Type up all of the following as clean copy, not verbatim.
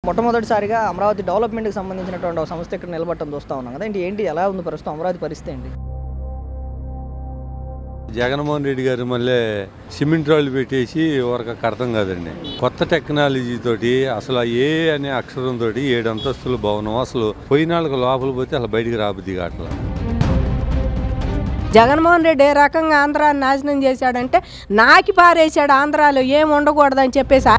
మొట్టమొదటిసారిగా అమరావతి డెవలప్మెంట్కి సంబంధించినటువంటి ఒక సంస్థ ఇక్కడ నిలబడటం చూస్తూ ఉన్నాం కదా. ఏంటి ఎలా ఉంది ప్రస్తుతం అమరావతి పరిస్థితి ఏంటి? జగన్మోహన్ రెడ్డి గారు మళ్ళీ సిమెంట్ రాళ్ళు పెట్టేసి వరకు అర్థం కాదండి. కొత్త టెక్నాలజీ తోటి అసలు ఏ అనే అక్షరంతో 7 అంతస్తుల భవనం అసలు పోయినాళ్ళకు లోపల పోతే అసలు బయటికి రాబుద్ది కావట్లేదు. జగన్మోహన్ రెడ్డి ఏ రకంగా ఆంధ్రాన్ని నాశనం చేశాడంటే నాకి పారేసాడు, ఆంధ్రాలో ఏం ఉండకూడదని చెప్పేసి.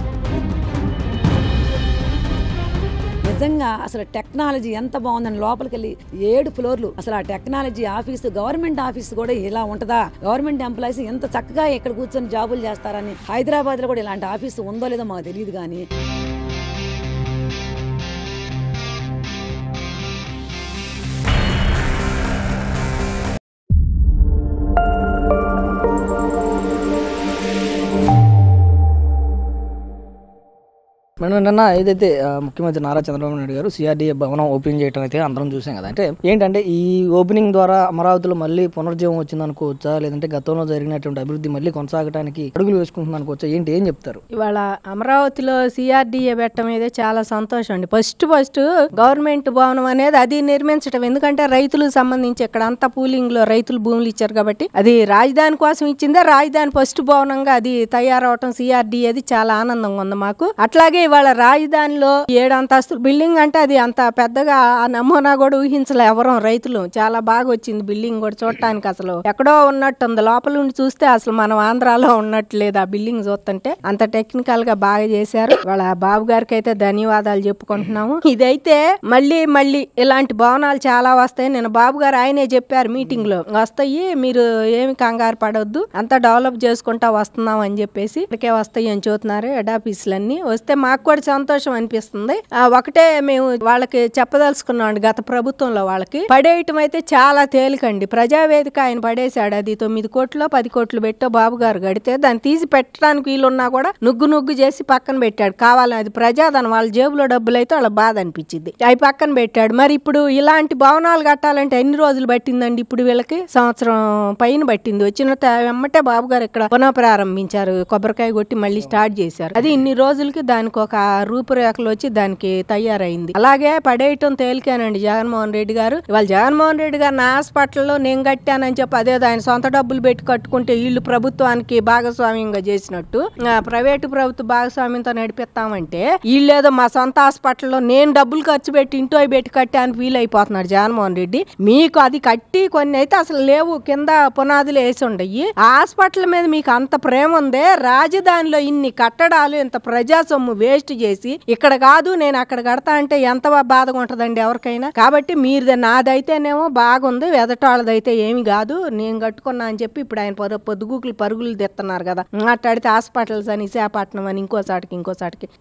నిజంగా అసలు టెక్నాలజీ ఎంత బాగుందని లోపలికి వెళ్ళి 7 ఫ్లోర్లు అసలు ఆ టెక్నాలజీ ఆఫీసు, గవర్నమెంట్ ఆఫీసు కూడా ఇలా ఉంటుందా? గవర్నమెంట్ ఎంప్లాయీస్ ఎంత చక్కగా ఇక్కడ కూర్చొని జాబులు చేస్తారని. హైదరాబాద్లో కూడా ఇలాంటి ఆఫీసు ఉందో లేదో మాకు తెలియదు. కానీ మేడం నిన్న ఏదైతే ముఖ్యమంత్రి నారా చంద్రబాబు నాయుడు గారు సిఆర్డీఏ భవనం ఓపెన్ చేయడం అయితే అందరం చూసాం కదా. అంటే ఏంటంటే ఈ ఓపెనింగ్ ద్వారా అమరావతిలో మళ్ళీ పునర్జీవం వచ్చింది అనుకోవచ్చా, లేదంటే గతంలో జరిగినటువంటి అభివృద్ధి మళ్ళీ కొనసాగడానికి అడుగులు వేసుకుంటుంది అనుకోవచ్చా? ఏం చెప్తారు? ఇవాళ అమరావతిలో సిఆర్డీఏ పెట్టడం అయితే చాలా సంతోషం అండి. ఫస్ట్ గవర్నమెంట్ భవనం అనేది అది నిర్మించడం, ఎందుకంటే రైతులకు సంబంధించి ఇక్కడ అంతా పూలింగ్ లో రైతులు భూములు ఇచ్చారు కాబట్టి అది రాజధాని కోసం ఇచ్చిందే. రాజధాని ఫస్ట్ భవనంగా అది తయారవటం సిఆర్డీఏది చాలా ఆనందంగా ఉంది మాకు. అట్లాగే ఇవాళ రాజధానిలో 7 అంతస్తుల బిల్డింగ్ అంటే అది అంత పెద్దగా నమూనా కూడా ఊహించలే ఎవరం రైతులు. చాలా బాగా వచ్చింది బిల్డింగ్ కూడా చూడటానికి, అసలు ఎక్కడో ఉన్నట్టు ఉంది. లోపల ఉండి చూస్తే అసలు మనం ఆంధ్రాలో ఉన్నట్టు లేదు ఆ బిల్డింగ్ చూస్తుంటే. అంత టెక్నికల్ గా బాగా చేశారు. వాళ్ళ బాబు గారికి అయితే ధన్యవాదాలు చెప్పుకుంటున్నాము. ఇదైతే మళ్ళీ ఇలాంటి భవనాలు చాలా వస్తాయి. నేను బాబు గారు ఆయనే చెప్పారు మీటింగ్ లో, వస్తాయి మీరు ఏమి కంగారు పడవద్దు, అంతా డెవలప్ చేసుకుంటా వస్తున్నాం అని చెప్పేసి. ఇక్కడికే వస్తాయి అని చూస్తున్నారు హెడ్ ఆఫీసులన్నీ. వస్తే మాకు కూడా సంతోషం అనిపిస్తుంది. ఒకటే మేము వాళ్ళకి చెప్పదలుచుకున్నాం, గత ప్రభుత్వంలో వాళ్ళకి పడేయటం అయితే చాలా తేలికండి. ప్రజావేదిక ఆయన పడేశాడు, అది 9 కోట్లు 10 కోట్లు పెట్టో బాబు గారు గడితే దాన్ని తీసి పెట్టడానికి వీలున్నా కూడా నుగ్గు చేసి పక్కన పెట్టాడు. కావాలని అది ప్రజాధనం, వాళ్ళ జేబులో డబ్బులు అయితే వాళ్ళ బాధ అనిపించింది, అవి పక్కన పెట్టాడు. మరి ఇప్పుడు ఇలాంటి భవనాలు కట్టాలంటే ఎన్ని రోజులు పట్టిందండి? ఇప్పుడు వీళ్ళకి సంవత్సరం పైన పట్టింది. వచ్చిన వెమ్మటే బాబు గారు ఇక్కడ పునః ప్రారంభించారు, కొబ్బరికాయ కొట్టి మళ్ళీ స్టార్ట్ చేశారు. అది ఇన్ని రోజులకి దానికి ఒక రూపురేఖలు వచ్చి దానికి తయారైంది. అలాగే పడేయటం తేలికేనండి జగన్మోహన్ రెడ్డి గారు. ఇవాళ జగన్మోహన్ రెడ్డి గారు నా హాస్పిటల్లో నేను కట్టానని చెప్పి అదేదో ఆయన సొంత డబ్బులు పెట్టి కట్టుకుంటే వీళ్ళు ప్రభుత్వానికి భాగస్వామ్యంగా చేసినట్టు, ప్రైవేటు ప్రభుత్వ భాగస్వామ్యంతో నడిపిస్తామంటే వీళ్ళేదో మా సొంత హాస్పిటల్లో నేను డబ్బులు ఖర్చు పెట్టి ఇంటో పెట్టి కట్టాను ఫీల్ అయిపోతున్నాడు జగన్మోహన్ రెడ్డి. మీకు అది కట్టి కొన్ని అయితే అసలు లేవు, కింద పునాదులు వేసి ఉండయి. ఆ హాస్పిటల్ మీద మీకు అంత ప్రేమ ఉందే, రాజధానిలో ఇన్ని కట్టడాలు ఇంత ప్రజాసొమ్ము వేస్ట్ చేసి ఇక్కడ కాదు నేను అక్కడ కడతా అంటే ఎంత బాధగా ఉంటదండి ఎవరికైనా. కాబట్టి మీరు నాదైతేనేమో బాగుంది, ఎదటాళ్ళదైతే ఏమి కాదు, నేను కట్టుకున్నా అని చెప్పి ఇప్పుడు ఆయన పొద్దుగూకులు పరుగులు తెస్తున్నారు కదా. మాట్లాడితే హాస్పిటల్స్ అని, విశాఖపట్నం అని, ఇంకోసాటికి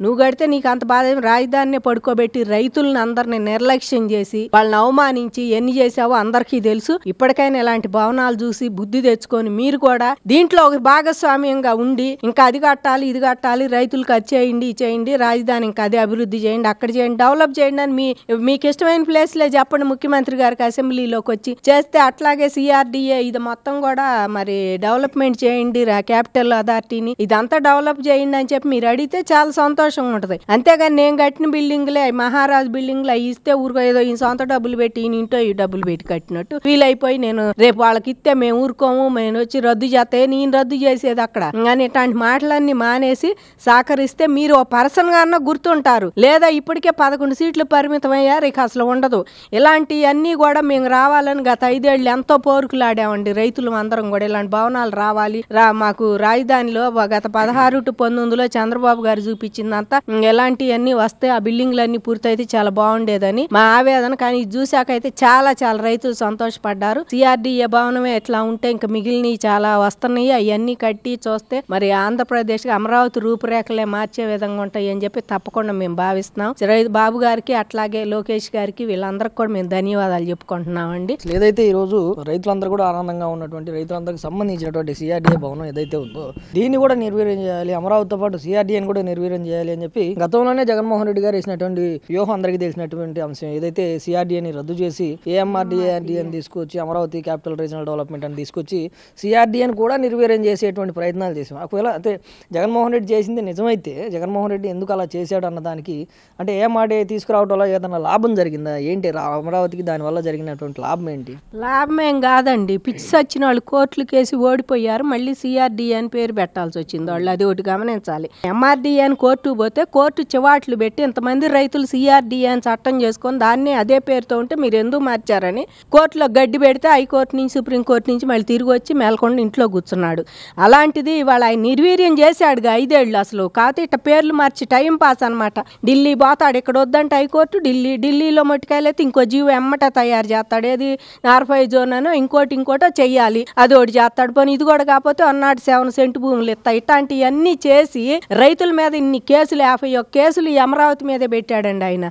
నువ్వు కడితే నీకు అంత బాధ. రాజధానిని పడుకోబెట్టి రైతులను అందరిని నిర్లక్ష్యం చేసి వాళ్ళని అవమానించి ఎన్ని చేసావో అందరికీ తెలుసు. ఇప్పటికైనా ఇలాంటి భవనాలు చూసి బుద్ధి తెచ్చుకొని మీరు కూడా దీంట్లో ఒక భాగస్వామ్యంగా ఉండి ఇంకా అది కట్టాలి ఇది కట్టాలి, రైతులకు అది చేయండి, రాజధాని ఇంకా అదే అభివృద్ధి చేయండి, అక్కడ చేయండి, డెవలప్ చేయండి అని మీకు ఇష్టమైన ప్లేస్లే చెప్పండి ముఖ్యమంత్రి గారికి అసెంబ్లీలోకి వచ్చి చేస్తే. అట్లాగే సిఆర్డీఏ ఇది మొత్తం కూడా మరి డెవలప్మెంట్ చేయండి, క్యాపిటల్ అథారిటీని ఇదంతా డెవలప్ చేయండి అని చెప్పి మీరు అడిగితే చాలా సంతోషంగా ఉంటది. అంతేగాని నేను కట్టిన బిల్డింగ్లే మహారాజ్ బిల్డింగ్లు అవి ఇస్తే ఊరుకో ఏదో ఈ సొంత డబ్బులు పెట్టి ఈ ఇంటో ఈ డబ్బులు పెట్టి కట్టినట్టు ఫీల్ అయిపోయి నేను రేపు వాళ్ళకి ఇస్తే మేము ఊరుకోము, మేము వచ్చి రద్దు చేస్తే నేను రద్దు చేసేది అక్కడ అని ఇట్లాంటి మాటలన్నీ మానేసి సహకరిస్తే మీరు ఓ పర్సన్ గా గుర్తుంటారు. లేదా ఇప్పటికే 11 సీట్లు పరిమితం అయ్యారు, ఇక అసలు ఉండదు. ఇలాంటివన్నీ కూడా మేము రావాలని గత 5 ఏళ్ళు ఎంతో పోరుకులాడామండి రైతులు అందరం కూడా. ఇలాంటి భవనాలు రావాలి, మాకు రాజధానిలో గత 16 to 19లో చంద్రబాబు గారు చూపించిందంతా ఎలాంటివన్నీ వస్తే ఆ బిల్డింగ్లన్నీ పూర్తయితే చాలా బాగుండేదని మా ఆవేదన. కానీ ఇది చూసాకైతే చాలా రైతులు సంతోషపడ్డారు. సిఆర్డీఏ భవనమే ఎట్లా ఉంటే ఇంకా మిగిలినవి చాలా వస్తున్నాయి. అవన్నీ కట్టి చూస్తే మరి ఆంధ్రప్రదేశ్ అమరావతి రూపురేఖలే మార్చే విధంగా ఉంటాయి అని చెప్పి తప్పకుండా మేము భావిస్తున్నాం. బాబు గారికి అట్లాగే లోకేష్ గారికి వీళ్ళందరికీ కూడా మేము ధన్యవాదాలు చెప్పుకుంటున్నామండి. ఏదైతే ఈ రోజు రైతులందరూ కూడా ఆనందంగా ఉన్నటువంటి రైతులందరికి సంబంధించినటువంటి సిఆర్డీఏ భవనం ఏదైతే ఉందో దీన్ని కూడా నిర్వీర్యం చేయాలి, అమరావతితో పాటు సిఆర్డీఏని కూడా నిర్వీర్యం చేయాలి అని చెప్పి గతంలోనే జగన్మోహన్ రెడ్డి గారు వేసినటువంటి వ్యూహం అందరికీ తెలిసినటువంటి అంశం. ఏదైతే సిఆర్డీఏని రద్దు చేసి ఏఎంఆర్డీఏని తీసుకొచ్చి అమరావతి క్యాపిటల్ రీజనల్ డెవలప్మెంట్ అని తీసుకొచ్చి సిఆర్డీఏని కూడా నిర్వీర్యం చేసేటువంటి ప్రయత్నాలు చేసాం. ఒకవేళ అయితే జగన్మోహన్ రెడ్డి చేసింది నిజమైతే జగన్మోహన్ రెడ్డి ఎందుకు అలా చేశాడు అన్నదానికి అంటే ఏ మాట తీసుకురావడం వల్ల ఏదైనా లాభం జరిగిందా ఏంటి అమరావతికి దానివల్ల జరిగినటువంటి లాభం ఏంటి? లాభమేం కాదండి, పిచ్చి సచ్చిన వాళ్ళు కోర్టులు కేసి ఓడిపోయారు, మళ్ళీ సిఆర్డీఏ అని పేరు పెట్టాల్సి వచ్చింది వాళ్ళు. అది ఒకటి గమనించాలి. ఎంఆర్డీఏ అని కోర్టు పోతే కోర్టు చివాట్లు పెట్టి ఇంతమంది రైతులు సిఆర్డీఏ అని చట్టం చేసుకొని దాన్ని అదే పేరుతో ఉంటే మీరు ఎందుకు మార్చారని కోర్టులో గడ్డి పెడితే హైకోర్టు నుంచి సుప్రీంకోర్టు నుంచి మళ్ళీ తిరిగి వచ్చి మేల్కొండ ఇంట్లో కూర్చున్నాడు. అలాంటిది ఇవాళ ఆయన నిర్వీర్యం చేశాడుగా 5 ఏళ్ళు. అసలు కాకపోతే ఇట్ట పేర్లు మార్చి టైం పాస్ అనమాట. ఢిల్లీ పోతాడు, ఇక్కడ వద్దంటే హైకోర్టు ఢిల్లీలో మట్టుకాయలైతే ఇంకో జీవో ఎమ్మట తయారు చేస్తాడు. ఏది 45 జోన్ అనో ఇంకోటో చెయ్యాలి, అది ఒకటి చేస్తాడు. పోనీ ఇది కూడా కాకపోతే 107 సెంటు భూములు ఇస్తా. ఇట్లాంటివన్నీ చేసి రైతుల మీద ఇన్ని కేసులు 51 కేసులు ఈ అమరావతి మీదే పెట్టాడండి ఆయన.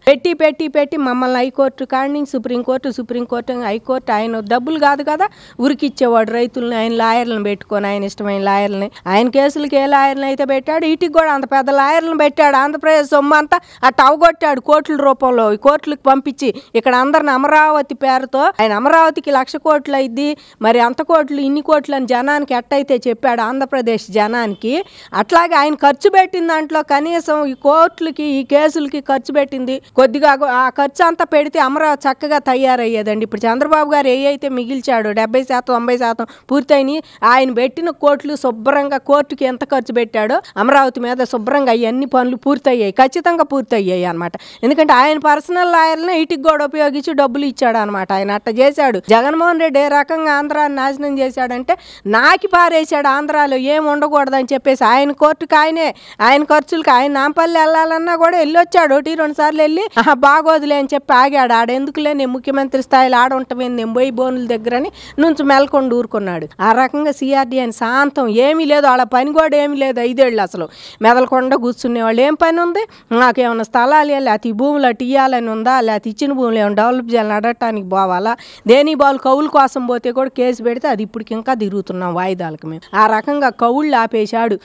పెట్టి మమ్మల్ని హైకోర్టు కాడి నుంచి సుప్రీంకోర్టు హైకోర్టు ఆయన డబ్బులు కాదు కదా ఉరికిచ్చేవాడు రైతుల్ని. ఆయన లాయర్లను పెట్టుకొని ఆయన ఇష్టమైన లాయర్లని, ఆయన కేసులకి ఏ లాయర్ని అయితే పెట్టాడు వీటికి కూడా అంత పెద్ద లాయర్లను పెట్టాడు. ఆంధ్రప్రదేశ్ సొమ్ము అంతా అట్ట అవగొట్టాడు కోట్ల రూపంలో కోర్టులకు పంపించి. ఇక్కడ అందరిని అమరావతి పేరుతో ఆయన అమరావతికి 1,00,000 కోట్లు అయింది, మరి అంత కోట్లు ఇన్ని కోట్లు అని జనానికి ఎట్టయితే చెప్పాడు ఆంధ్రప్రదేశ్ జనానికి, అట్లాగే ఆయన ఖర్చు పెట్టిన దాంట్లో కనీసం ఈ కోర్టులకి ఈ కేసులకి ఖర్చు పెట్టింది కొద్దిగా. ఆ ఖర్చు అంతా పెడితే అమరావతి చక్కగా తయారయ్యేదండి. ఇప్పుడు చంద్రబాబు గారు ఏ అయితే మిగిల్చాడో 70% 90% పూర్తయినాయి. ఆయన పెట్టిన కోట్లు శుభ్రంగా కోర్టుకి ఎంత ఖర్చు పెట్టాడో అమరావతి మీద శుభ్రంగా అవన్నీ పనులు పూర్తయ్యాయి, ఖచ్చితంగా పూర్తయ్యాయి అనమాట. ఎందుకంటే ఆయన పర్సనల్ లాయర్లను ఇటుకి కూడా ఉపయోగించి డబ్బులు ఇచ్చాడు అనమాట. ఆయన అట్ట చేశాడు. జగన్మోహన్ రెడ్డి ఏ రకంగా ఆంధ్రాన్ని నాశనం చేశాడంటే నాకి పారేశాడు, ఆంధ్రాలో ఏం ఉండకూడదని చెప్పేసి. ఆయన కోర్టుకి ఆయన ఖర్చులకి ఆయన నాంపల్లి వెళ్ళాలన్నా కూడా వెళ్ళొచ్చాడు, 1-2 సార్లు వెళ్ళి బాగోదులే అని చెప్పి ఆగాడు. ఆడెందుకులే నేను ముఖ్యమంత్రి స్థాయిలో ఆడుంటామేంది నేను పోయి బోనుల దగ్గరని నుంచి మెల్కొని ఊరుకున్నాడు. ఆ రకంగా సిఆర్డీ అని శాంతం ఏమీ లేదు, వాళ్ళ పని కూడా ఏమీ లేదు. 5 ఏళ్ళు అసలు మెదలకుండా కూర్చునేవాళ్ళు. ఏం పని ఉంది, నాకేమన్నా స్థలాలు లేకపోతే ఈ భూములు అటు ఇవ్వాలని ఉందా, లేకపోతే ఇచ్చిన భూములు ఏమైనా డెవలప్ చేయాలని అడగటానికి పోవాలా, దేని బాలు కౌలు కోసం పోతే కూడా కేసు పెడితే అది ఇప్పటికి ఇంకా తిరుగుతున్నాం వాయిదాలకు మేము. ఆ రకంగా కౌళ్ళు ఆపేశాడు.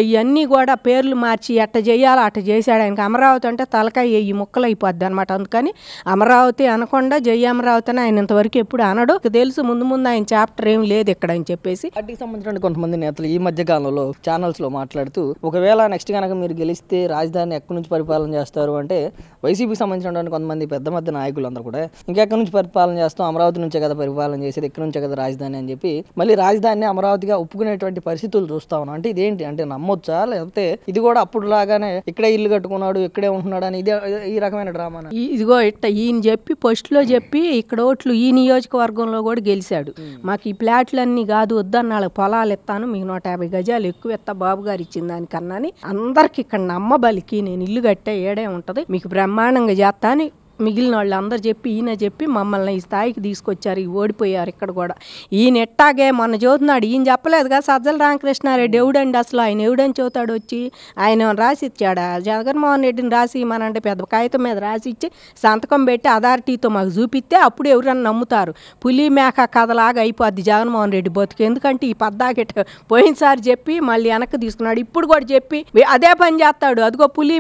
ఇవన్నీ కూడా పేర్లు మార్చి ఎట్ట చేయాలో అట్ట చేశాడు. ఆయనకి అమరావతి అంటే తలకాయ ఈ ముక్కలు అయిపోద్ది అనమాట. అందుకని అమరావతి అనకుండా జయ అమరావతి అని ఆయన ఇంతవరకు ఎప్పుడు అనడు. తెలుసు ముందు ఆయన చాప్టర్ ఏం లేదు ఇక్కడ అని చెప్పేసి. పార్టీకి సంబంధించిన కొంతమంది నేతలు ఈ మధ్య కాలంలో ఛానల్స్ లో మాట్లాడుతూ ఒకవేళ నెక్స్ట్ కనుక మీరు గెలిస్తే రాజధాని ఎక్కడి నుంచి పరిపాలన చేస్తారు అంటే వైసీపీకి సంబంధించినటువంటి కొంతమంది పెద్ద నాయకులు అందరూ కూడా ఇంకెక్కడి నుంచి పరిపాలన చేస్తాం, అమరావతి నుంచే కదా పరిపాలన చేసేది, ఎక్కడి నుంచే కదా రాజధాని అని చెప్పి మళ్ళీ రాజధానిని అమరావతిగా ఒప్పుకునేటువంటి పరిస్థితులు చూస్తా ఉన్నాం. అంటే ఇదేంటి అంటే నమ్మొచ్చా, లేకపోతే ఇది కూడా అప్పుడు లాగానే ఇక్కడే ఇల్లు కట్టుకున్నాడు ఇక్కడే ఉంటున్నాడు అని ఇదే ఈ రకమైన డ్రామా? ఇదిగో ఇట్ట ఈయన చెప్పి ఫస్ట్లో చెప్పి ఇక్కడ ఓట్లు ఈ నియోజకవర్గంలో కూడా గెలిచాడు. మాకు ఈ ప్లాట్లన్నీ కాదు వద్దన్న వాళ్ళకి పొలాలు ఇస్తాను, మీకు 150 గజాలు ఎక్కువ ఇస్తా బాబు గారు ఇచ్చిన దానికన్నా అని అందరికి ఇక్కడ నమ్మబలికి నేను ఇల్లు కట్టే ఏడే ఉంటది మీకు బ్రహ్మాండంగా చేస్తా అని మిగిలిన వాళ్ళు అందరు చెప్పి ఈయన చెప్పి మమ్మల్ని ఈ స్థాయికి తీసుకొచ్చారు. ఓడిపోయారు ఇక్కడ కూడా. ఈయన ఎట్టాగే మొన్న చదువుతున్నాడు, ఈయన చెప్పలేదుగా సజ్జల రామకృష్ణారెడ్డి ఎవడండి అసలు, ఆయన ఎవడని చదువుతాడు వచ్చి ఆయన రాసి ఇచ్చాడా జగన్మోహన్ రెడ్డిని రాసి ఇవ్వమనంటే పెద్ద కాగితం మీద రాసి ఇచ్చి సంతకం పెట్టి అథారిటీతో మాకు చూపిస్తే అప్పుడు ఎవరన్నా నమ్ముతారు. పులి మేక కథలాగా అయిపోద్ది జగన్మోహన్ రెడ్డి బతుకు. ఎందుకంటే ఈ పద్దాకెట్ పోయినసారి చెప్పి మళ్ళీ వెనక్కి తీసుకున్నాడు, ఇప్పుడు కూడా చెప్పి అదే పని చేస్తాడు. అదిగో పులి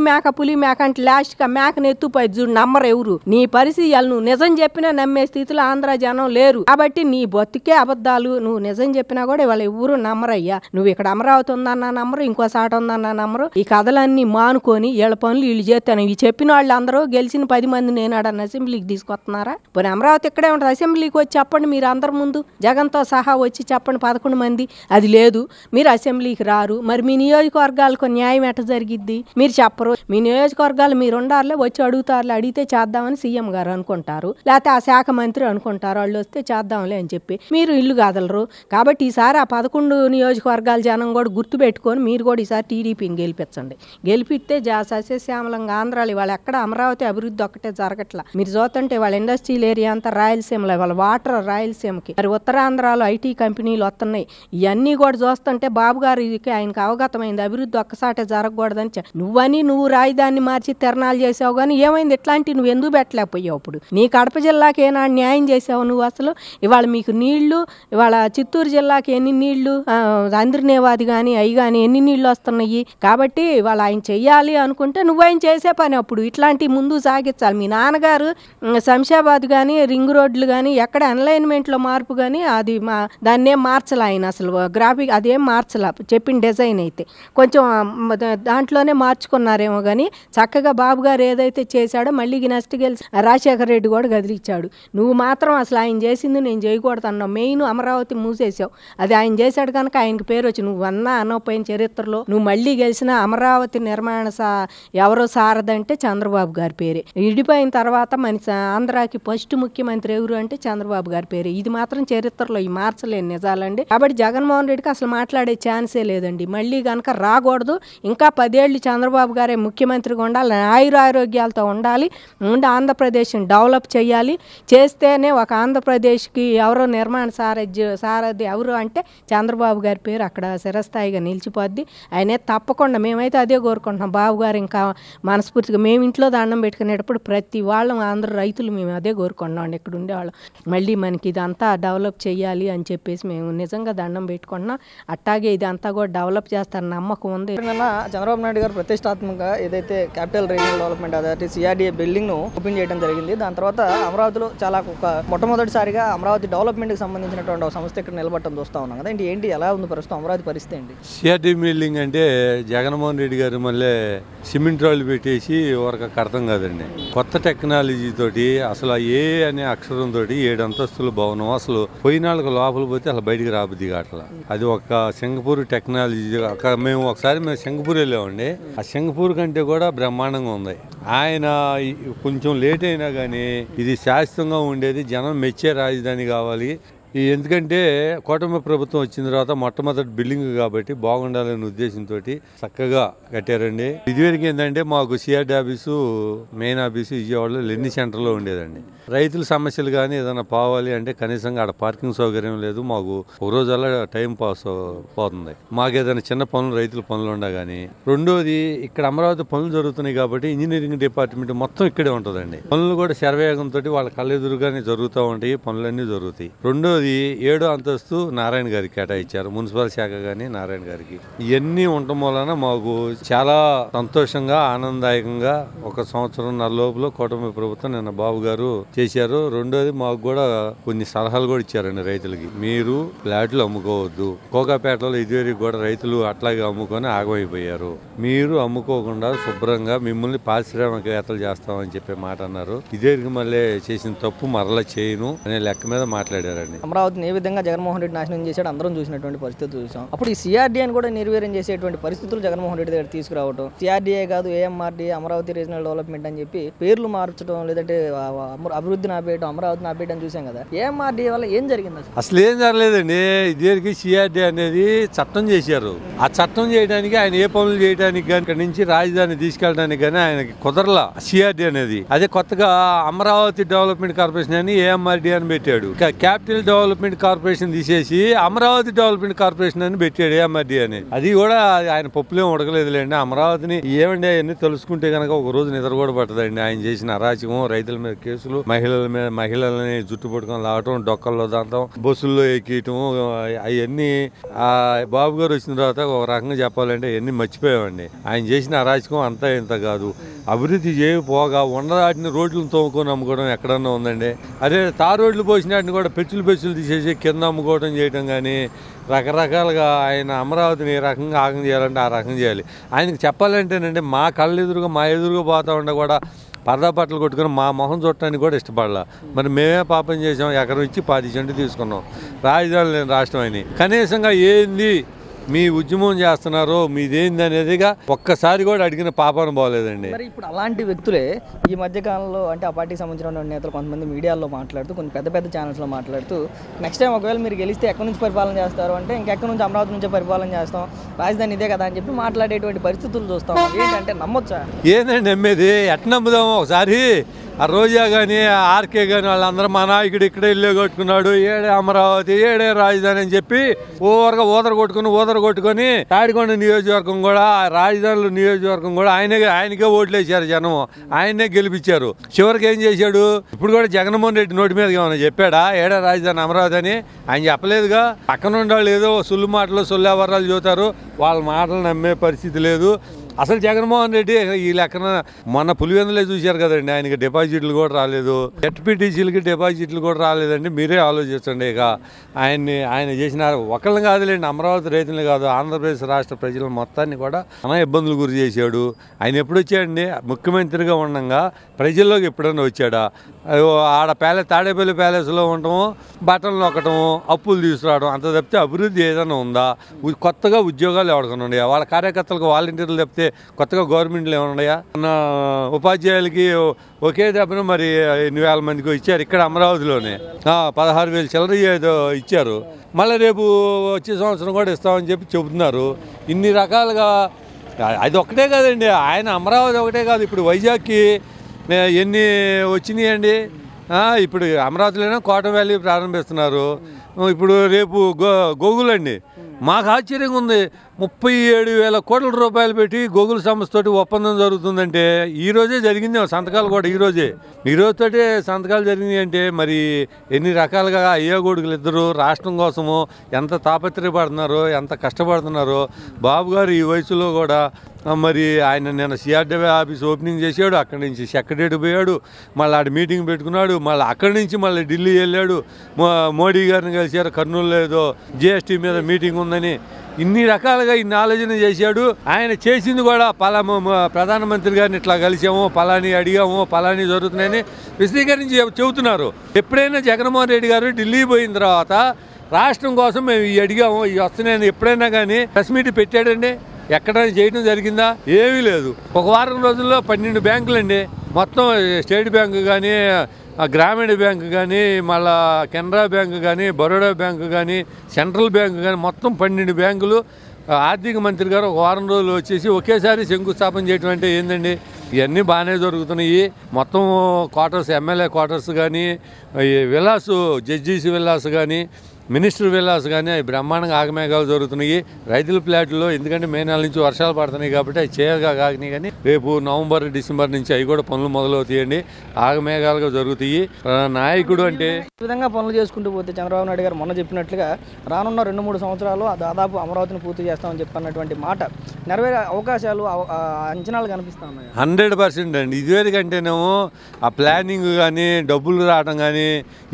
మేక అంటే లాస్ట్గా మేకను ఎత్తుపోయి చూడు నమ్మరు ఎవరు. నీ పరిస్థితి నువ్వు నిజం చెప్పినా నమ్మే స్థితిలో ఆంధ్ర జనం లేరు కాబట్టి నీ బతుకే అబద్ధాలు. నువ్వు నిజం చెప్పినా కూడా వాళ్ళు ఎవరు నమ్మరయ్యా. నువ్వు ఇక్కడ అమరావతి ఉందన్నా నమ్మరు, ఇంకో సాట ఉందన్నా నమ్మరు. ఈ కథలన్నీ మానుకొని వీళ్ళ పనులు వీళ్ళు చేస్తాను. ఇవి చెప్పిన వాళ్ళు అందరూ గెలిచిన 10 మంది నేనాడని అసెంబ్లీకి తీసుకొస్తున్నారా? పోనీ అమరావతి ఇక్కడే ఉంటుంది, అసెంబ్లీకి వచ్చి చెప్పండి మీరు అందరి ముందు జగన్తో సహా వచ్చి చెప్పండి 11 మంది. అది లేదు, మీరు అసెంబ్లీకి రారు. మరి మీ నియోజకవర్గాలకు న్యాయం ఎట్ట జరిగిద్ది? మీరు చెప్పరు. మీ నియోజకవర్గాలు మీరు ఉండాలే, వచ్చి అడుగుతారులే, అడిగితే చేద్దామని సీఎం గారు అనుకుంటారు, లేకపోతే ఆ శాఖ మంత్రి అనుకుంటారు. వాళ్ళు వస్తే చేద్దాంలే అని చెప్పి మీరు ఇల్లు కాదలరు. కాబట్టి ఈసారి ఆ 11 నియోజకవర్గాల జనం కూడా గుర్తుపెట్టుకొని మీరు కూడా ఈసారి టీడీపీని గెలిపించండి. గెలిపిస్తే సస్యశ్యామలంగా ఆంధ్రాలో వాళ్ళ ఎక్కడ అమరావతి అభివృద్ధి ఒక్కటే జరగట్లా. మీరు చూస్తుంటే వాళ్ళ ఇండస్ట్రియల్ ఏరియా అంతా రాయలసీమలో, వాళ్ళ వాటర్ రాయలసీమకి, మరి ఉత్తరాంధ్రాలో ఐటీ కంపెనీలు వస్తున్నాయి. ఇవన్నీ కూడా చూస్తుంటే బాబు గారికి ఆయనకు అవగతమైంది అభివృద్ధి ఒక్కసాటే జరగకూడదని. నువ్వు రాజధాని మార్చి తిరణాలు చేసావు కానీ ఏమైంది? ఇట్లాంటి నువ్వు ఎందుకు అడుగు పెట్టలేకపోయావు. అప్పుడు నీ కడప జిల్లాకి ఏనాడు న్యాయం చేసావు నువ్వు? అసలు ఇవాళ మీకు నీళ్లు, ఇవాళ చిత్తూరు జిల్లాకి ఎన్ని నీళ్లు, అంద్రనేవాది కానీ అవి కానీ ఎన్ని నీళ్లు వస్తున్నాయి. కాబట్టి ఇవాళ ఆయన చెయ్యాలి అనుకుంటే నువ్వు ఆయన చేసే పని. అప్పుడు ఇట్లాంటివి ముందు సాగించాలి. మీ నాన్నగారు శంషాబాద్ కానీ రింగ్ రోడ్లు కానీ ఎక్కడ అలైన్మెంట్లో మార్పు కానీ అది దాన్ని ఏం మార్చాలి ఆయన. అసలు గ్రాఫిక్ అదేం మార్చలా, చెప్పిన డిజైన్ అయితే కొంచెం దాంట్లోనే మార్చుకున్నారేమో కానీ చక్కగా బాబు గారు ఏదైతే చేశాడో మళ్ళీ నెక్స్ట్ గెలిచి రాజశేఖర రెడ్డి కూడా గదిలిచ్చాడు. నువ్వు మాత్రం అసలు ఆయన చేసింది నేను చేయకూడదు అన్నావు. మెయిన్ అమరావతి మూసేసావు. అది ఆయన చేశాడు కనుక ఆయనకి పేరు వచ్చి నువ్వు అనకపోయిన చరిత్రలో నువ్వు మళ్ళీ గెలిచిన అమరావతి నిర్మాణ ఎవరో సారదంటే చంద్రబాబు గారి పేరే. విడిపోయిన తర్వాత మన ఆంధ్రాకి ఫస్ట్ ముఖ్యమంత్రి ఎవరు అంటే చంద్రబాబు గారి పేరే. ఇది మాత్రం చరిత్రలో ఈ మార్చలేని నిజాలండి. కాబట్టి జగన్మోహన్ రెడ్డికి అసలు మాట్లాడే ఛాన్సే లేదండి. మళ్ళీ కనుక రాకూడదు. ఇంకా 10 ఏళ్ళు చంద్రబాబు గారే ముఖ్యమంత్రిగా ఉండాలి, ఆయురారోగ్యాలతో ఉండాలి, ఆంధ్రప్రదేశ్ని డెవలప్ చేయాలి. చేస్తేనే ఒక ఆంధ్రప్రదేశ్కి ఎవరో నిర్మాణ సారథి ఎవరు అంటే చంద్రబాబు గారి పేరు అక్కడ చిరస్థాయిగా నిలిచిపోద్ది. ఆయనే తప్పకుండా మేమైతే అదే కోరుకుంటున్నాం. బాబు గారు ఇంకా మనస్ఫూర్తిగా మేము ఇంట్లో దండం పెట్టుకునేటప్పుడు ప్రతి వాళ్ళం ఆంధ్ర రైతులు మేము అదే కోరుకుంటున్నాం అండి. ఇక్కడ ఉండేవాళ్ళం మళ్ళీ మనకి ఇదంతా డెవలప్ చేయాలి అని చెప్పేసి మేము నిజంగా దండం పెట్టుకుంటున్నాం. అట్టాగే ఇదంతా కూడా డెవలప్ చేస్తారని నమ్మకం ఉంది. చంద్రబాబు నాయుడు గారు ప్రతిష్టాత్మకంగా ఏదైతే capital regional development authority CRDA building ను ఓపెన్ చేయడం జరిగింది. దాని తర్వాత అమరావతిలో చాలా మొట్టమొదటిసారిగా అమరావతి డెవలప్మెంట్ కి సంబంధించినటువంటి ఒక సంస్థ ఇక్కడ నిలబడటం చూస్తా ఉన్నాం కదా. ఏంటి ఎలా ఉంది ప్రస్తుతం అమరావతి పరిస్థితి ఏంటి? సిఆర్డీ బిల్డింగ్ అంటే జగన్మోహన్ రెడ్డి గారు మళ్ళీ సిమెంట్ రాళ్ళు పెట్టేసి ఒక అర్థం కాదండి. కొత్త టెక్నాలజీ తోటి అసలు ఏ అనే అక్షరం తోటి 7 అంతస్తుల భవనం అసలు పోయినాళ్ళకు లోపల పోతే అసలు బయటికి రాబుద్ది కావట్లా. అది ఒక సింగపూర్ టెక్నాలజీ. మేము ఒకసారి సింగపూర్ వెళ్ళామండి. ఆ సింగపూర్ కంటే కూడా బ్రహ్మాండంగా ఉంది. ఆయన కొంచెం లేట్ అయినా కానీ ఇది శాశ్వతంగా ఉండేది. జనం మెచ్చే రాజధాని కావాలి. ఎందుకంటే కూటమి ప్రభుత్వం వచ్చిన తర్వాత మొట్టమొదటి బిల్డింగ్ కాబట్టి బాగుండాలనే ఉద్దేశంతో చక్కగా కట్టారండి. ఇదివరకు ఏంటంటే మాకు సిఆర్డీ ఆఫీసు మెయిన్ ఆఫీసు విజయవాడలో లెన్ని సెంటర్లో ఉండేదండి. రైతుల సమస్యలు కానీ ఏదైనా పోవాలి అంటే కనీసంగా ఆడ పార్కింగ్ సౌకర్యం లేదు. మాకు ఒక రోజల్లా టైం పాస్ పోతుంది. మాకు ఏదైనా చిన్న పనులు రైతుల పనులు ఉండా కానీ. రెండోది ఇక్కడ అమరావతి పనులు జరుగుతున్నాయి కాబట్టి ఇంజనీరింగ్ డిపార్ట్మెంట్ మొత్తం ఇక్కడే ఉంటుందండి. పనులు కూడా శరవేగంతో వాళ్ళ కళ్ళెదురుగానే జరుగుతూ ఉంటాయి. పనులన్నీ జరుగుతాయి. రెండోది 7వ అంతస్తు నారాయణ గారికి కేటాయించారు. మున్సిపల్ శాఖ కానీ నారాయణ గారికి. ఇవన్నీ ఉండటం వలన మాకు చాలా సంతోషంగా ఆనందదాయకంగా 1 సంవత్సరంన్నర లోపల కూటమి ప్రభుత్వం నిన్న బాబు గారు చేశారు. రెండోది మాకు కూడా కొన్ని సలహాలు కూడా ఇచ్చారండి రైతులకి. మీరు ఫ్లాట్లు అమ్ముకోవద్దు. కోకాపేటలో ఇదివరకు కూడా రైతులు అట్లాగే అమ్ముకొని ఆగమైపోయారు. మీరు అమ్ముకోకుండా శుభ్రంగా మిమ్మల్ని పారిశ్రామికవేత్తలు చేస్తామని చెప్పే మాట అన్నారు. ఇదివరకు మళ్ళీ చేసిన తప్పు మరలా చేయను అనే లెక్క మీద మాట్లాడారండి. అమరావతిని ఏ విధంగా జగన్మోహన్ రెడ్డి నాశనం చేశాడు అందరం చూసినటువంటి పరిస్థితి చూసాం. అప్పుడు ఈ సిఆర్డీఏని కూడా నిర్వీర్యం చేసేటువంటి పరిస్థితులు జగన్మోహన్ రెడ్డి దగ్గర తీసుకురావడం, సిఆర్డీఏ కాదు ఏఎంఆర్డీఏ అమరావతి రీజనల్ డెవలప్మెంట్ అని చెప్పి పేర్లు మార్చడం, లేదంటే అభివృద్ధిని ఆపేయడం, అమరావతిని ఆపేయడం చూసాం కదా. ఏఎంఆర్డీఏ వల్ల ఏం జరిగింది? అసలు ఏం జరగలేదండి. ఇదివరకు సిఆర్డీ అనేది చట్టం చేశారు. ఆ చట్టం చేయడానికి ఆయన ఏ పనులు చేయడానికి కానీ ఇక్కడ నుంచి రాజధాని తీసుకెళ్ళడానికి కానీ ఆయనకి కుదరలా సిఆర్డీ అనేది. అదే కొత్తగా అమరావతి డెవలప్మెంట్ కార్పొరేషన్ అని ఏఎంఆర్డీ అని పెట్టాడు. క్యాపిటల్ డెవలప్మెంట్ కార్పొరేషన్ తీసేసి అమరావతి డెవలప్మెంట్ కార్పొరేషన్ అని పెట్టాడు ఏఎంఆర్డీ అని. అది కూడా ఆయన పప్పులేం ఉడకలేదులేండి. అమరావతిని ఏమండి అవన్నీ తెలుసుకుంటే కనుక ఒక రోజు నిద్ర కూడా పట్టదండి. ఆయన చేసిన అరాచకం, రైతుల మీద కేసులు, మహిళలని జుట్టు పట్టుకొని లాగటం, డొక్కల్లో దాంతం, బస్సుల్లో ఎక్కియటం, అవన్నీ బాబు గారు వచ్చిన తర్వాత ఒక రకంగా చెప్పాలంటే అవన్నీ మర్చిపోయామండి. ఆయన చేసిన అరాచకం అంతా ఇంత కాదు. అభివృద్ధి చేయకపోగా ఉన్నదాటిని రోడ్లను తోముకొని అమ్ముకోవడం ఎక్కడన్నా ఉందండి. అదే తార్ రోడ్లు పోసినాటిని కూడా పెచ్చులు తీసేసి కింద అమ్ముకోవడం చేయడం కానీ రకరకాలుగా ఆయన అమరావతిని ఏ రకంగా ఆగం చేయాలంటే ఆ రకంగా చేయాలి. ఆయనకి చెప్పాలంటేనండి మా మా ఎదురుగా పోతా ఉండ కూడా పరదా బట్టలు కొట్టుకుని మా మొహం చుట్టడానికి కూడా ఇష్టపడలా. మరి మేమే పాపం చేసాం. ఎకరం ఇచ్చి 10 సెంట్లు తీసుకున్నాం. రాజధాని లేని రాష్ట్రం అని కనీసంగా ఏంది మీ ఉద్యమం చేస్తున్నారో మీదేంది అనేదిగా ఒక్కసారి కూడా అడిగిన పాపాను బాగలేదండి. మరి ఇప్పుడు అలాంటి వ్యక్తులే ఈ మధ్య కాలంలో అంటే ఆ పార్టీకి సంబంధించిన నేతలు కొంతమంది మీడియాలో మాట్లాడుతూ, కొన్ని పెద్ద ఛానల్స్లో మాట్లాడుతూ నెక్స్ట్ టైం ఒకవేళ మీరు గెలిస్తే ఎక్కడి నుంచి పరిపాలన చేస్తారు అంటే ఇంకెక్కడి నుంచి అమరావతి నుంచే పరిపాలన చేస్తాం, రాజధాని ఇదే కదా అని చెప్పి మాట్లాడేటువంటి పరిస్థితులు చూస్తాం. ఏంటంటే నమ్మొచ్చా? ఏందండి నమ్మేది? ఎట్లా నమ్ముదాము? ఒకసారి ఆ రోజా కానీ ఆర్కే కానీ వాళ్ళందరూ మా నాయకుడు ఇక్కడే ఇల్లు కొట్టుకున్నాడు, ఏడే అమరావతి ఏడే రాజధాని అని చెప్పి ఓవర్గా ఊదర కొట్టుకొని తాడికొండ నియోజకవర్గం కూడా రాజధానుల నియోజకవర్గం కూడా ఆయనకే ఓట్లేసారు జనం, ఆయన్నే గెలిపించారు. చివరికి ఏం చేశాడు? ఇప్పుడు కూడా జగన్మోహన్ రెడ్డి నోటి మీద ఏమైనా చెప్పాడా ఏడే రాజధాని అమరావతి అని? ఆయన చెప్పలేదుగా. పక్కన ఉండాలి ఏదో సొల్లు మాటలు సొల్లేవరాలు చూతారు, వాళ్ళ మాటలు నమ్మే పరిస్థితి లేదు. అసలు జగన్మోహన్ రెడ్డి ఈ లెక్కన మొన్న పులివెందులే చూశారు కదండి, ఆయనకి డిపాజిట్లు కూడా రాలేదు, ఎట్పీటీసీలకి డిపాజిట్లు కూడా రాలేదండి. మీరే ఆలోచించండి. ఇక ఆయన చేసిన ఒకళ్ళని కాదులేండి, అమరావతి రైతులు కాదు ఆంధ్రప్రదేశ్ రాష్ట్ర ప్రజల మొత్తాన్ని కూడా చాలా ఇబ్బందులు గురి చేశాడు. ఆయన ఎప్పుడు వచ్చాడండి? ముఖ్యమంత్రిగా ఉండగా ప్రజల్లోకి ఎప్పుడన్నా వచ్చాడా? ఆడ తాడేపల్లి ప్యాలెస్లో ఉండటము, బట్టలు నొక్కటము, అప్పులు తీసుకురావడం, అంత తప్పితే అభివృద్ధి ఏదైనా ఉందా? కొత్తగా ఉద్యోగాలు ఎవరికైనా ఉన్నాయా? వాళ్ళ కార్యకర్తలకు వాలంటీర్లు తప్పితే కొత్తగా గవర్నమెంట్లు ఏమైనా ఉన్నాయా? ఉపాధ్యాయులకి ఒకే దెబ్బను మరి 8,000 మందికి ఇచ్చారు ఇక్కడ అమరావతిలోనే. 16,000 చిల్లర ఏదో ఇచ్చారు. మళ్ళీ రేపు వచ్చే సంవత్సరం కూడా ఇస్తామని చెప్పి చెబుతున్నారు. ఇన్ని రకాలుగా అది ఒకటే కాదండి, ఆయన అమరావతి ఒకటే కాదు, ఇప్పుడు వైజాగ్కి ఎన్ని వచ్చినాయండి? ఇప్పుడు అమరావతిలోనే కోటం వ్యాలీ ప్రారంభిస్తున్నారు. ఇప్పుడు రేపు గూగుల్ అండి, మాకు ఆశ్చర్యంగా ఉంది, 37,000 కోట్ల రూపాయలు పెట్టి గూగుల్ సంస్థతోటి ఒప్పందం జరుగుతుందంటే ఈరోజే జరిగింది సంతకాలు కూడా. ఈ రోజుతోటే సంతకాలు జరిగినాయి అంటే మరి ఎన్ని రకాలుగా అయ్యగొడుగులు ఇద్దరు రాష్ట్రం కోసము ఎంత తాపత్రయపడుతున్నారో, ఎంత కష్టపడుతున్నారో. బాబు గారు ఈ వయసులో కూడా మరి ఆయన నిన్న సిఆర్డీఏ ఆఫీస్ ఓపెనింగ్ చేశాడు, అక్కడి నుంచి సెక్రటరీ పోయాడు, మళ్ళీ ఆడ మీటింగ్ పెట్టుకున్నాడు, మళ్ళీ అక్కడి నుంచి మళ్ళీ ఢిల్లీ వెళ్ళాడు, మోడీ గారిని కలిశారు, కర్నూలులో ఏదో జిఎస్టీ మీద మీటింగ్ ఉందని. ఇన్ని రకాలుగా ఇన్ని ఆలోచన చేశాడు. ఆయన చేసింది కూడా ప్రధానమంత్రి గారిని ఇట్లా కలిసాము, పలాని అడిగాము, పలాని జరుగుతున్నాయని విశదీకరించి చెబుతున్నారు. ఎప్పుడైనా జగన్మోహన్ రెడ్డి గారు ఢిల్లీ పోయిన తర్వాత రాష్ట్రం కోసం మేము ఇవి అడిగాము, ఇవి వస్తున్నాయని ఎప్పుడైనా కానీ ప్రెస్ మీట్ పెట్టాడండి? ఎక్కడైనా చేయడం జరిగిందా? ఏమీ లేదు. ఒక వారం రోజుల్లో 12 బ్యాంకులండి, మొత్తం స్టేట్ బ్యాంకు కానీ, గ్రామీణ బ్యాంకు కానీ, మళ్ళా కెనరా బ్యాంకు కానీ, బరోడా బ్యాంకు కానీ, సెంట్రల్ బ్యాంకు కానీ, మొత్తం 12 బ్యాంకులు. ఆర్థిక మంత్రి గారు ఒక వారం రోజులు వచ్చేసి ఒకేసారి శంకుస్థాపన చేయడం అంటే ఏందండి? ఇవన్నీ బాగానే జరుగుతున్నాయి. మొత్తం క్వార్టర్స్, ఎమ్మెల్యే క్వార్టర్స్ కానీ, విలాసు జడ్జీస్ విలాస్ కానీ, మినిస్టర్ విలాస్ కానీ అవి బ్రహ్మాండంగా ఆగమేఘాలు జరుగుతున్నాయి. రైతుల ప్లాట్లో ఎందుకంటే మే నెల నుంచి వర్షాలు పడుతున్నాయి కాబట్టి అవి చేయగా కాగినాయి, కానీ రేపు నవంబర్ డిసెంబర్ నుంచి అవి కూడా పనులు మొదలవుతాయండి, ఆగమేఘాలుగా జరుగుతాయి. నాయకుడు అంటే ఈ విధంగా పనులు చేసుకుంటూ పోతే చంద్రబాబు నాయుడు గారు మొన్న చెప్పినట్లుగా రానున్న 2-3 సంవత్సరాలు దాదాపు అమరావతిని పూర్తి చేస్తామని చెప్పన్నటువంటి మాట నెరవేరే అవకాశాలు అంచనాలు కనిపిస్తా ఉన్నాయి. 100% అండి. ఇదివరకంటేనేమో ఆ ప్లానింగ్ కానీ, డబ్బులు రావడం కానీ,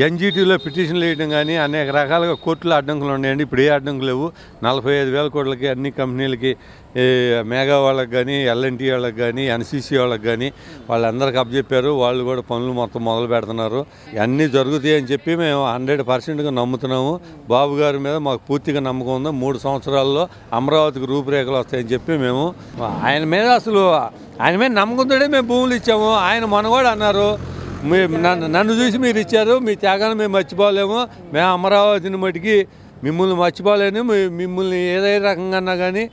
ఎన్జీటీలో పిటిషన్లు వేయడం కానీ అనేక రకాలుగా కోర్టులో అడ్డంకులు ఉన్నాయండి. ఇప్పుడు ఏ అడ్డంకులు లేవు. 45,000 కోట్లకి అన్ని కంపెనీలకి, మేఘా వాళ్ళకి కానీ, ఎల్ఎన్టీ వాళ్ళకి కానీ, ఎన్సీసీ వాళ్ళకి కానీ వాళ్ళందరికీ అప్పచెప్పారు. వాళ్ళు కూడా పనులు మొత్తం మొదలు పెడుతున్నారు. అన్నీ జరుగుతాయి అని చెప్పి మేము 100%గా నమ్ముతున్నాము. బాబు గారి మీద మాకు పూర్తిగా నమ్మకం ఉంది. 3 సంవత్సరాల్లో అమరావతికి రూపురేఖలు వస్తాయని చెప్పి మేము ఆయన మీద నమ్మకంతోనే మేము భూములు ఇచ్చాము. ఆయన మొన్న కూడా అన్నారు, నన్ను చూసి మీరు ఇచ్చారు, మీ త్యాగాన్ని మేము మర్చిపోలేము, మేము అమరావతిని మట్టికి మిమ్మల్ని మర్చిపోలేను, మిమ్మల్ని ఏదైనా రకంగా అన్నా కానీ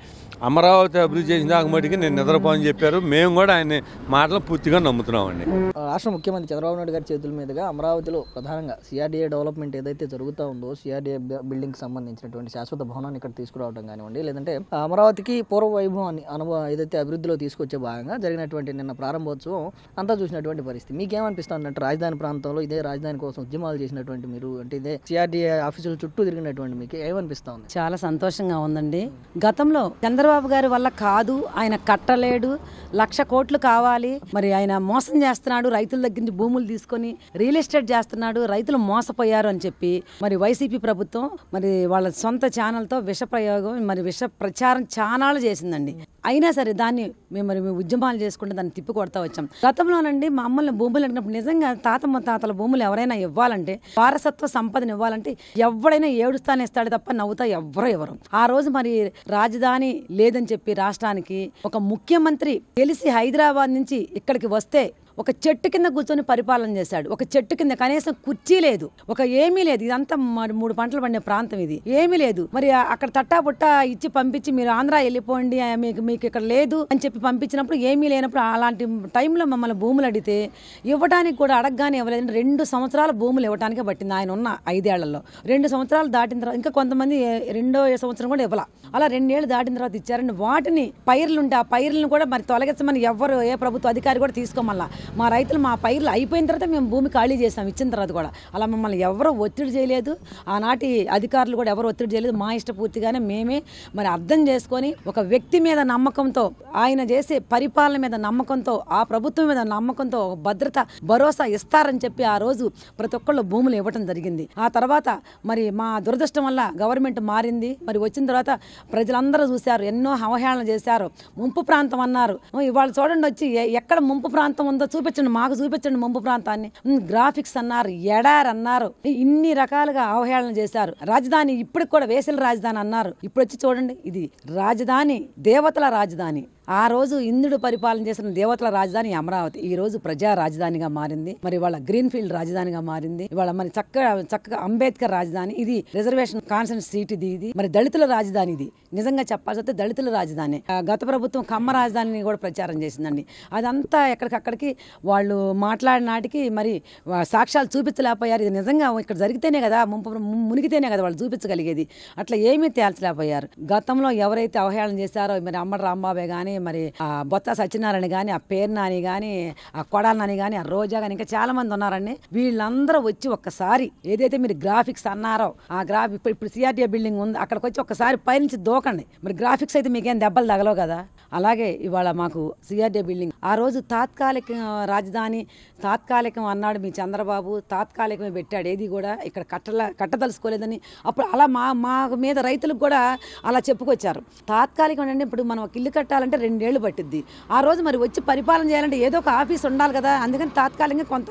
అమరావతి అభివృద్ధి చేసిన దాకా మటుకి నేను నిద్రపోని చెప్పారు. మేము కూడా ఆయన మాటలు పూర్తిగా నమ్ముతున్నామండి. రాష్ట్ర ముఖ్యమంత్రి చంద్రబాబు నాయుడు గారి చేతుల మీదుగా అమరావతిలో ప్రధానంగా సిఆర్డీఏ డెవలప్మెంట్ ఏదైతే జరుగుతూ ఉందో, సిఆర్డీఏ బిల్డింగ్ సంబంధించినటువంటి శాశ్వత భవనాన్ని ఇక్కడ తీసుకురావడం కానివ్వండి, లేదంటే అమరావతికి పూర్వ వైభవాన్ని ఏదైతే అభివృద్ధిలో తీసుకొచ్చే భాగంగా జరిగినటువంటి నిన్న ప్రారంభోత్సవం అంతా చూసినటువంటి పరిస్థితి. మీకేమనిపిస్తుంది అంటే రాజధాని ప్రాంతంలో ఇదే రాజధాని కోసం ఉద్యమాలు చేసినటువంటి మీరు, అంటే ఇదే సిఆర్డీఏ ఆఫీసుల చుట్టూ తిరిగినటువంటి మీకు ఏమనిపిస్తా ఉంది? చాలా సంతోషంగా ఉందండి. గతంలో చంద్రబాబు గారి వల్ల కాదు, ఆయన కట్టలేడు, 1,00,000 కోట్లు కావాలి, మరి ఆయన మోసం చేస్తున్నాడు, రైతుల దగ్గర నుంచి భూములు తీసుకొని రియల్ ఎస్టేట్ చేస్తున్నాడు, రైతులు మోసపోయారు అని చెప్పి మరి వైసీపీ ప్రభుత్వం మరి వాళ్ళ సొంత ఛానల్తో విష ప్రయోగం, మరి విష ప్రచారం చానాలు చేసిందండి. అయినా సరే దాన్ని మేము ఉద్యమాలు చేసుకుంటే దాన్ని తిప్పి కొడతా వచ్చాం. గతంలోనండి మమ్మల్ని భూములు అడిగినప్పుడు నిజంగా తాతల భూములు ఎవరైనా ఇవ్వాలంటే, వారసత్వ సంపదను ఇవ్వాలంటే ఎవడైనా ఏడుస్తానే ఇస్తాడు తప్ప నవ్వుతా ఎవరు. ఆ రోజు మరి రాజధాని లేదని చెప్పి రాష్ట్రానికి ఒక ముఖ్యమంత్రి తెలిసి హైదరాబాద్ నుంచి ఇక్కడికి వస్తే ఒక చెట్టు కింద కూర్చొని పరిపాలన చేశాడు. ఒక చెట్టు కింద కనీసం కుర్చీ లేదు, ఒక ఏమీ లేదు. ఇదంతా 3 పంటలు పండే ప్రాంతం, ఇది ఏమీ లేదు. మరి అక్కడ తట్టా పుట్టా ఇచ్చి పంపించి మీరు ఆంధ్ర వెళ్ళిపోండి, మీకు ఇక్కడ లేదు అని చెప్పి పంపించినప్పుడు ఏమీ లేనప్పుడు అలాంటి టైంలో మమ్మల్ని భూములు అడిగితే ఇవ్వడానికి కూడా అడగగానే ఇవ్వలేదు. 2 సంవత్సరాల భూములు ఇవ్వడానికే పట్టింది ఆయన ఉన్న 5 ఏళ్లలో. 2 సంవత్సరాలు దాటిన తర్వాత ఇంకా కొంతమంది 2వ సంవత్సరం కూడా ఇవ్వాల. అలా 2 ఏళ్ళు దాటిన తర్వాత ఇచ్చారండి. వాటిని పైర్లుంటే ఆ పైర్లను కూడా మరి తొలగించమని ఎవరు ఏ ప్రభుత్వ అధికారి కూడా తీసుకోమల్లా. మా రైతులు మా పైర్లు అయిపోయిన తర్వాత మేము భూమి ఖాళీ చేసాం, ఇచ్చిన తర్వాత కూడా. అలా మమ్మల్ని ఎవరు ఒత్తిడి చేయలేదు, ఆనాటి అధికారులు కూడా ఎవరు ఒత్తిడి చేయలేదు. మా ఇష్టపూర్తిగానే మేమే మరి అర్థం చేసుకొని ఒక వ్యక్తి మీద నమ్మకంతో, ఆయన చేసే పరిపాలన మీద నమ్మకంతో, ఆ ప్రభుత్వం మీద నమ్మకంతో భద్రత భరోసా ఇస్తారని చెప్పి ఆ రోజు ప్రతి ఒక్కళ్ళు భూములు ఇవ్వటం జరిగింది. ఆ తర్వాత మరి మా దురదృష్టం వల్ల గవర్నమెంట్ మారింది. మరి వచ్చిన తర్వాత ప్రజలందరూ చూశారు, ఎన్నో అవహేళన చేశారు, ముంపు ప్రాంతం అన్నారు. ఇవాళ చూడండి వచ్చి ఎక్కడ ముంపు ప్రాంతం ఉందో చూపించండి, మాకు చూపించండి ముంపు ప్రాంతాన్ని. గ్రాఫిక్స్ అన్నారు, ఎడార్ అన్నారు, ఇన్ని రకాలుగా అవహేళన చేశారు. రాజధాని ఇప్పటికి కూడా వేసల రాజధాని అన్నారు. ఇప్పుడు వచ్చి చూడండి, ఇది రాజధాని, దేవతల రాజధాని. ఆ రోజు ఇంద్రుడు పరిపాలన చేసిన దేవతల రాజధాని అమరావతి ఈ రోజు ప్రజా రాజధానిగా మారింది. మరి వాళ్ళ గ్రీన్ ఫీల్డ్ రాజధానిగా మారింది. ఇవాళ మరి చక్కగా అంబేద్కర్ రాజధాని, ఇది రిజర్వేషన్ కాన్స్టిట్యూన్సీ సీట్, ఇది మరి దళితుల రాజధాని. ఇది నిజంగా చెప్పాల్సి వస్తే దళితుల రాజధాని. గత ప్రభుత్వం కమ్మ రాజధానిని కూడా ప్రచారం చేసిందండి. అదంతా ఎక్కడికక్కడికి వాళ్ళు మాట్లాడిన నాటికి మరి సాక్ష్యాలు చూపించలేకపోయారు. ఇది నిజంగా ఇక్కడ జరిగితేనే కదా, మునిగితేనే కదా వాళ్ళు చూపించగలిగేది. అట్లా ఏమీ తేల్చలేకపోయారు. గతంలో ఎవరైతే అవహేళన చేశారో మరి అమ్మడి రాంబాబే కానీ, మరి ఆ బొత్స సత్యనారాయణ కానీ, ఆ పేర్నాని కానీ, ఆ కొడాలని కానీ, ఆ రోజా కానీ, ఇంకా చాలా మంది ఉన్నారండి. వీళ్ళందరూ వచ్చి ఒక్కసారి ఏదైతే మీరు గ్రాఫిక్స్ అన్నారో ఆ ఇప్పుడు సిఆర్టీఏ బిల్డింగ్ ఉంది, అక్కడికి వచ్చి ఒక్కసారి పైనుంచి దూకండి. మరి గ్రాఫిక్స్ అయితే మీకేం దెబ్బలు తగలవు కదా. అలాగే ఇవాళ మాకు సిఆర్టీఏ బిల్డింగ్ ఆ రోజు తాత్కాలిక రాజధాని, తాత్కాలికం అన్నాడు మీ చంద్రబాబు, తాత్కాలికమే పెట్టాడు. ఏది కూడా ఇక్కడ కట్టదలుచుకోలేదని అప్పుడు అలా మా మీద రైతులకు కూడా అలా చెప్పుకొచ్చారు. తాత్కాలికం అంటే ఇప్పుడు మనం ఒక ఇల్లు కట్టాలంటే 2 ఏళ్ళు పట్టిద్ది. ఆ రోజు మరి వచ్చి పరిపాలన చేయాలంటే ఏదో ఒక ఆఫీస్ ఉండాలి కదా. అందుకని తాత్కాలికంగా కొంత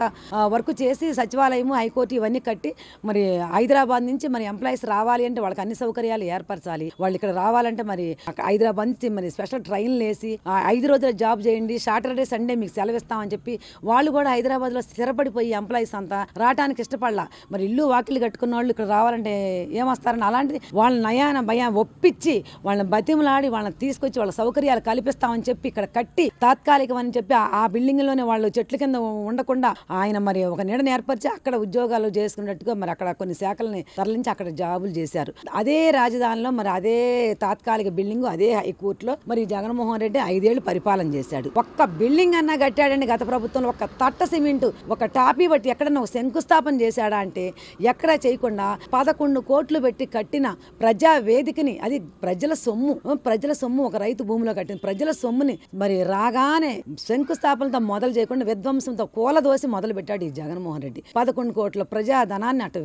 వర్క్ చేసి సచివాలయము, హైకోర్టు ఇవన్నీ కట్టి మరి హైదరాబాద్ నుంచి మరి ఎంప్లాయీస్ రావాలి అంటే వాళ్ళకి అన్ని సౌకర్యాలు ఏర్పరచాలి. వాళ్ళు ఇక్కడ రావాలంటే మరి హైదరాబాద్ నుంచి మరి స్పెషల్ ట్రైన్లు వేసి 5 రోజుల జాబ్ చేయండి, సాటర్డే సండే మీకు సెలవిస్తామని చెప్పి వాళ్ళు కూడా హైదరాబాద్ లో స్థిరపడిపోయి ఎంప్లాయీస్ అంతా రావడానికి ఇష్టపడలా. మరి ఇల్లు వాకిలు కట్టుకున్న వాళ్ళు ఇక్కడ రావాలంటే ఏమొస్తారని అలాంటిది వాళ్ళ నయాన భయా ఒప్పించి వాళ్ళని బతిమలాడి వాళ్ళని తీసుకొచ్చి వాళ్ళ సౌకర్యాలు కల్పిస్తామని చెప్పి ఇక్కడ కట్టి తాత్కాలికం అని చెప్పి ఆ బిల్డింగ్ లోనే వాళ్ళు చెట్ల కింద ఉండకుండా ఆయన మరి ఒక నీడని ఏర్పరిచి అక్కడ ఉద్యోగాలు చేసుకున్నట్టుగా మరి అక్కడ కొన్ని శాఖలని తరలించి అక్కడ జాబులు చేశారు. అదే రాజధానిలో మరి అదే తాత్కాలిక బిల్డింగ్, అదే హైకోర్టులో మరి జగన్మోహన్ రెడ్డి 5 ఏళ్లు పరిపాలన చేశాడు. ఒక్క బిల్డింగ్ అన్నా కట్టాడండి గత ప్రభుత్వంలో. ఒక తట్ట సిమెంట్, ఒక టాపీ బట్టి ఎక్కడన్నా ఒక శంకుస్థాపన చేశాడా అంటే ఎక్కడా చేయకుండా 11 కోట్లు పెట్టి కట్టిన ప్రజా వేదికని, అది ప్రజల సొమ్ము ఒక రైతు భూమిలో కట్టిన ప్రజల సొమ్ముని మరి రాగానే శంకుస్థాపనతో మొదలు చేయకుండా విధ్వంసంతో కూలదోసి మొదలు పెట్టాడు ఈ జగన్మోహన్ రెడ్డి. 11 కోట్ల ప్రజా ధనాన్ని అటు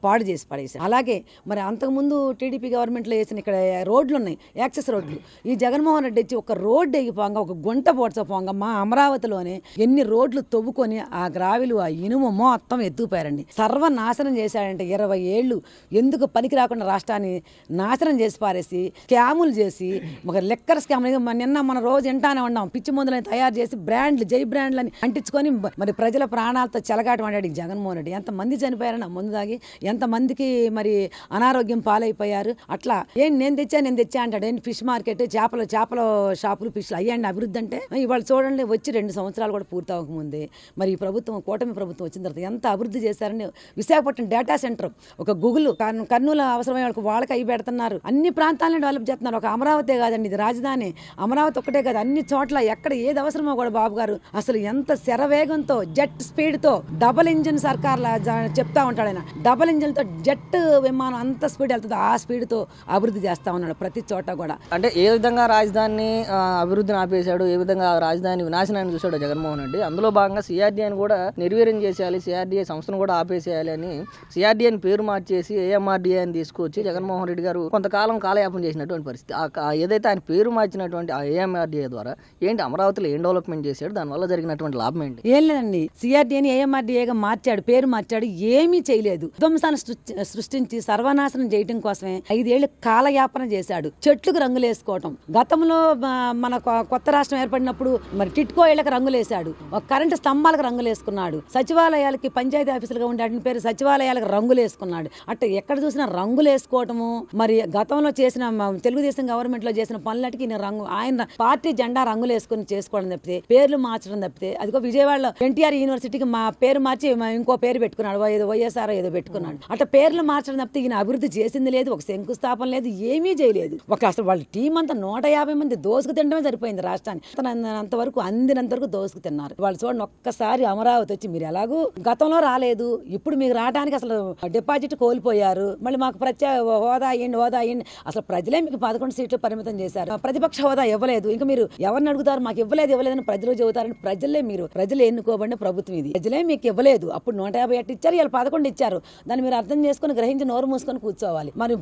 పాడు చేసి పడేశాడు. అలాగే మరి అంతకుముందు టీడీపీ గవర్నమెంట్ లో వేసిన ఇక్కడ రోడ్లు ఉన్నాయి, యాక్సెస్ రోడ్లు. ఈ జగన్మోహన్ రెడ్డి వచ్చి ఒక రోడ్డు ఎగిపోగా, ఒక గుంట పోడ్చపోగా మా అమరావతిలోనే ఎన్ని రోడ్లు తవ్వుకొని ఆ గ్రావిలు, ఆ ఇనుము మొత్తం ఎత్తుకుపోయారండి. సర్వనాశనం చేశాడంటే 20 ఏళ్ళు ఎందుకు పనికి రాకుండా రాష్ట్రాన్ని నాశనం చేసి పారేసి స్కాములు చేసి ఒక లెక్కర్ స్కామ్. నిన్న మన రోజు ఎంటానే ఉన్నాం, పిచ్చి మందులని తయారు చేసి బ్రాండ్లు, జై బ్రాండ్లని అంటించుకొని మరి ప్రజల ప్రాణాలతో చెలగాటం ఆడాడు ఈ జగన్మోహన్ రెడ్డి. ఎంతమంది చనిపోయారని ఆ మందు తాగి, ఎంతమందికి మరి అనారోగ్యం పాలైపోయారు. అట్లా నేను తెచ్చా అంటాడు. ఏంటి ఫిష్ మార్కెట్, చేపల షాపులు, ఫిష్లు అయ్యండి అభివృద్ధి అంటే. ఇవాళ చూడండి వచ్చి 2 సంవత్సరాలు కూడా పూర్తి అవ్వకముందే మరి ఈ ప్రభుత్వం, కూటమి ప్రభుత్వం వచ్చిన తర్వాత ఎంత అభివృద్ధి చేశారని. విశాఖపట్నం డేటా సెంటర్, ఒక గూగుల్, కర్నూలు అవసరమైన వాళ్ళకి అవి పెడుతున్నారు. అన్ని ప్రాంతాలను డెవలప్ చేస్తున్నారు. ఒక అమరావతి కాదండి ఇది రాజధాని. అమరావతి ఒక్కటే కాదు, అన్ని చోట్ల ఎక్కడ ఏది అవసరమో కూడా బాబు గారు అసలు ఎంత శరవేగంతో, జెట్ స్పీడ్ తో, డబుల్ ఇంజిన్ సర్కార్లా చెప్తా ఉంటాడు ఆయన. డబుల్ ఇంజిన్ తో జెట్ విమానం అంత స్పీడ్ వెళ్తుంది, ఆ స్పీడ్ తో అభివృద్ధి చేస్తా ఉన్నాడు ప్రతి చోట కూడా. అంటే ఏ విధంగా రాజధానిని అభివృద్ధిని ఆపేశాడు, ఏ విధంగా రాజధాని వినాశనాన్ని చూశాడు జగన్మోహన్ రెడ్డి. అందులో భాగంగా సిఆర్డీఏని కూడా నిర్వీర్యం చేసేయాలి, సిఆర్డీఏ సంస్థను కూడా ఆపేసేయాలి అని సిఆర్డీఏని పేరు మార్చేసి ఏఎంఆర్డీఏ అని తీసుకొచ్చి జగన్మోహన్ రెడ్డి గారు కొంతకాలం కాలయాపన చేసినటువంటి పరిస్థితి. ఏదైతే ఆయన పేరు మార్చినటువంటి ఏఎంఆర్డీఏ ద్వారా ఏంటి అమరావతిలో ఏం డెవలప్మెంట్ చేశాడు, దానివల్ల జరిగినటువంటి లాభం ఏంటి? ఏం లేదండి, సిఆర్డీఏని ఏఎంఆర్డీఏగా మార్చాడు, పేరు మార్చాడు, ఏమీ చేయలేదు. విధ్వంసాన్ని సృష్టించి సర్వనాశనం చేయడం కోసమే 5 ఏళ్లు కాలయాపన చేశాడు. చెట్లకు రంగులు వేసుకోవటం, గతంలో మన కొత్త రాష్ట్రం ఏర్పడినప్పుడు మరి టిట్కో ఇళ్లకు రంగులేశాడు, కరెంటు స్తంభాలకు రంగులు వేసుకున్నాడు, సచివాలయాలకి పంచాయతీ ఆఫీసులుగా ఉండే పేరు సచివాలయాలకు రంగులు వేసుకున్నాడు. అట్లా ఎక్కడ చూసినా రంగులు వేసుకోవటము. మరి గతంలో చేసిన తెలుగుదేశం గవర్నమెంట్ లో చేసిన పనులకి ఆయన పార్టీ జెండా రంగులు వేసుకుని చేసుకోవడం తప్పితే, పేర్లు మార్చడం తప్పితే, అదిగో విజయవాడలో ఎన్టీఆర్ యూనివర్సిటీకి మా పేరు మార్చి ఇంకో పేరు పెట్టుకున్నాడు, ఏదో వైఎస్ఆర్ ఏదో పెట్టుకున్నాడు. అట్లా పేర్లు మార్చడం తప్పితే ఈయన అభివృద్ధి చేసింది లేదు, ఒక శంకుస్థాపన లేదు, ఏమీ చేయలేదు. ఒక అసలు వాళ్ళ టీం అంతా 150 మంది దోసుకు తినడమే సరిపోయింది రాష్ట్రాన్ని. అంతవరకు అందినంత వరకు దోసుకు తిన్నారు. వాళ్ళు చూడండి, ఒక్కసారి అమరావతి వచ్చి మీరు ఎలాగూ గతంలో రాలేదు, ఇప్పుడు మీకు రావడానికి అసలు డిపాజిట్ కోల్పోయారు, మళ్ళీ మాకు ప్రత్యేక హోదా అయ్యింది. అసలు ప్రజలే మీకు 11 సీట్లు పరిమితం చేశారు, ప్రతిపక్ష హోదా ఇవ్వలేదు. ఇంకా మీరు ఎవరిని అడుగుతారు, మాకు ఇవ్వలేదని ప్రజలు చెబుతారని ప్రజలు ఎన్నుకోబడిన ప్రభుత్వం ఇది, ప్రజలే మీకు ఇవ్వలేదు. అప్పుడు 151 ఇచ్చారు, ఇలా 11 ఇచ్చారు. దాన్ని మీరు అర్థం చేసుకుని గ్రహించి నోరు మూసుకొని కూర్చోవాలి. మరి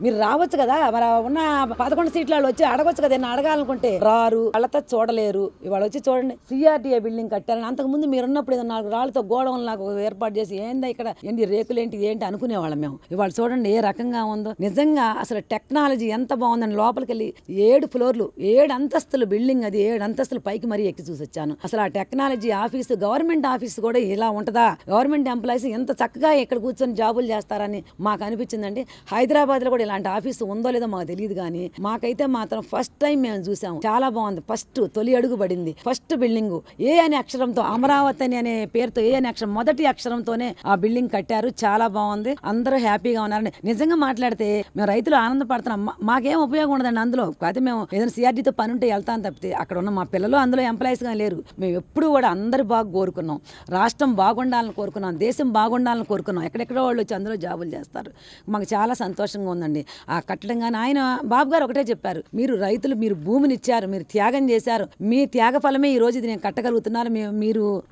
మీరు రావచ్చు కదా, మరి ఉన్న 11 సీట్లు వాళ్ళు వచ్చి అడగొచ్చు కదా, అడగాలనుకుంటే రారు, వాళ్ళతో చూడలేరు. ఇవాళ వచ్చి చూడండి, సిఆర్డీఏ బిల్డింగ్ కట్టారని. అంతకుముందు మీరు ఉన్నప్పుడు 4 రాళ్లతో గోడవలు నాకు ఏర్పాటు చేసి ఏందా ఇక్కడ ఏంటి రేకులేంటి ఏంటి అనుకునేవాళ్ళం మేము. ఇవాళ చూడండి ఏ రకంగా ఉందో. నిజంగా అసలు టెక్నాలజీ ఎంత బాగుందని లోపలికి వెళ్ళి 7 ఫ్లోర్లు 7 అంతస్తులు బిల్డింగ్, అది 7 అంతస్తులు పైకి మరీ ఎక్కి చూసి వచ్చాను. అసలు ఆ టెక్నాలజీ ఆఫీసు, గవర్నమెంట్ ఆఫీసు కూడా ఇలా ఉంటదా, గవర్నమెంట్ ఎంప్లాయీస్ ఎంత చక్కగా ఇక్కడ కూర్చొని జాబులు చేస్తారని మాకు అనిపించిందండి. హైదరాబాద్ లో కూడా ఇలాంటి ఆఫీసు ఉందో లేదో మాకు తెలియదు, కానీ మాకైతే మాత్రం ఫస్ట్ టైం మేము చూసాము. చాలా బాగుంది. తొలి అడుగు పడింది. ఫస్ట్ బిల్డింగ్ ఏ అనే అక్షరంతో, అమరావతి అనే పేరుతో ఏ అనే అక్షరం, మొదటి అక్షరంతోనే ఆ బిల్డింగ్ కట్టారు. చాలా బాగుంది. అందరూ హ్యాపీగా ఉన్నారని నిజంగా మాట్లాడితే మేము రైతులు ఆనందపడుతున్నాం. మాకేం ఉపయోగం ఉండదండి అందులో. కాకపోతే మేము ఏదైనా సిఆర్డీతో పని ఉంటే వెళ్తాను తప్పితే, అక్కడ ఉన్న మా పిల్లలు అందులో ఎంప్లాయీస్ గా లేరు. మేము ఎప్పుడు కూడా అందరు బాగా కోరుకున్నాం, రాష్ట్రం బాగుండాలని కోరుకున్నాం, దేశం బాగుండాలని కోరుకున్నాం. ఎక్కడెక్కడో వాళ్ళు వచ్చి అందులో జాబులు చేస్తారు. మాకు చాలా సంతోషంగా ఉందండి ఆ కట్టడం. కానీ ఆయన బాబు గారు ఒకటే చెప్పారు, మీరు రైతులు, మీరు భూమిని ఇచ్చారు, మీరు త్యాగం చేశారు, మీ త్యాగ ఫలమే ఈ రోజు ఇది నేను కట్టగలుగుతున్నారు.